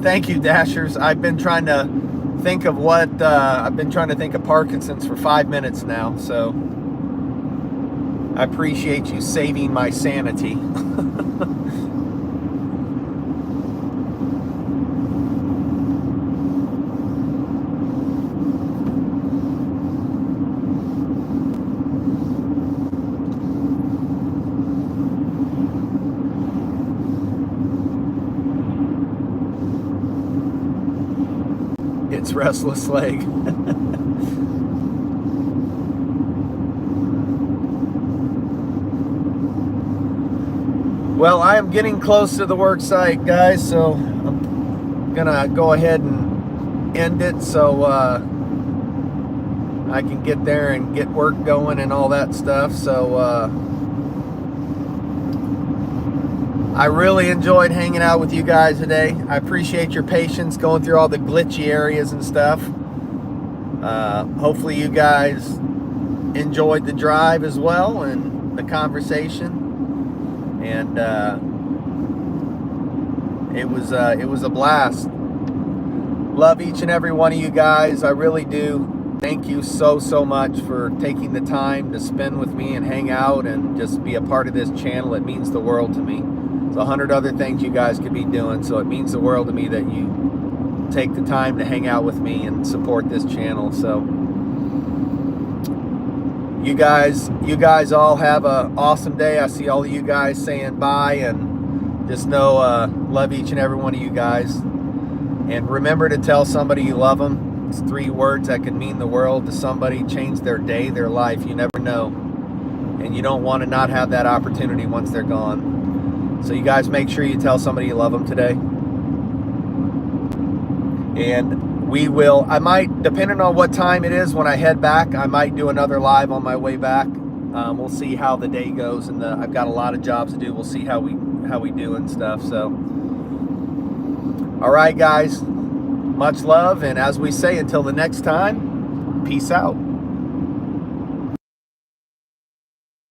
thank you, Dashers. I've been trying to think of what I've been trying to think of Parkinson's for 5 minutes now, so I appreciate you saving my sanity. It's restless leg. Well, I am getting close to the work site, guys, so I'm gonna go ahead and end it so I can get there and get work going and all that stuff. So I really enjoyed hanging out with you guys today. I appreciate your patience going through all the glitchy areas and stuff. Hopefully you guys enjoyed the drive as well and the conversation. It was a blast. Love each and every one of you guys. I really do. Thank you so much for taking the time to spend with me and hang out and just be a part of this channel. It means the world to me. There's 100 other things you guys could be doing, so it means the world to me that you take the time to hang out with me and support this channel. So you guys all have an awesome day. I see all of you guys saying bye, and just know love each and every one of you guys. And remember to tell somebody you love them. It's 3 words that can mean the world to somebody, change their day, their life. You never know. And you don't want to not have that opportunity once they're gone. So you guys make sure you tell somebody you love them today. And we will, I might, depending on what time it is when I head back, I might do another live on my way back. We'll see how the day goes, and I've got a lot of jobs to do. We'll see how we do and stuff. So, all right, guys. Much love, and as we say, until the next time, peace out.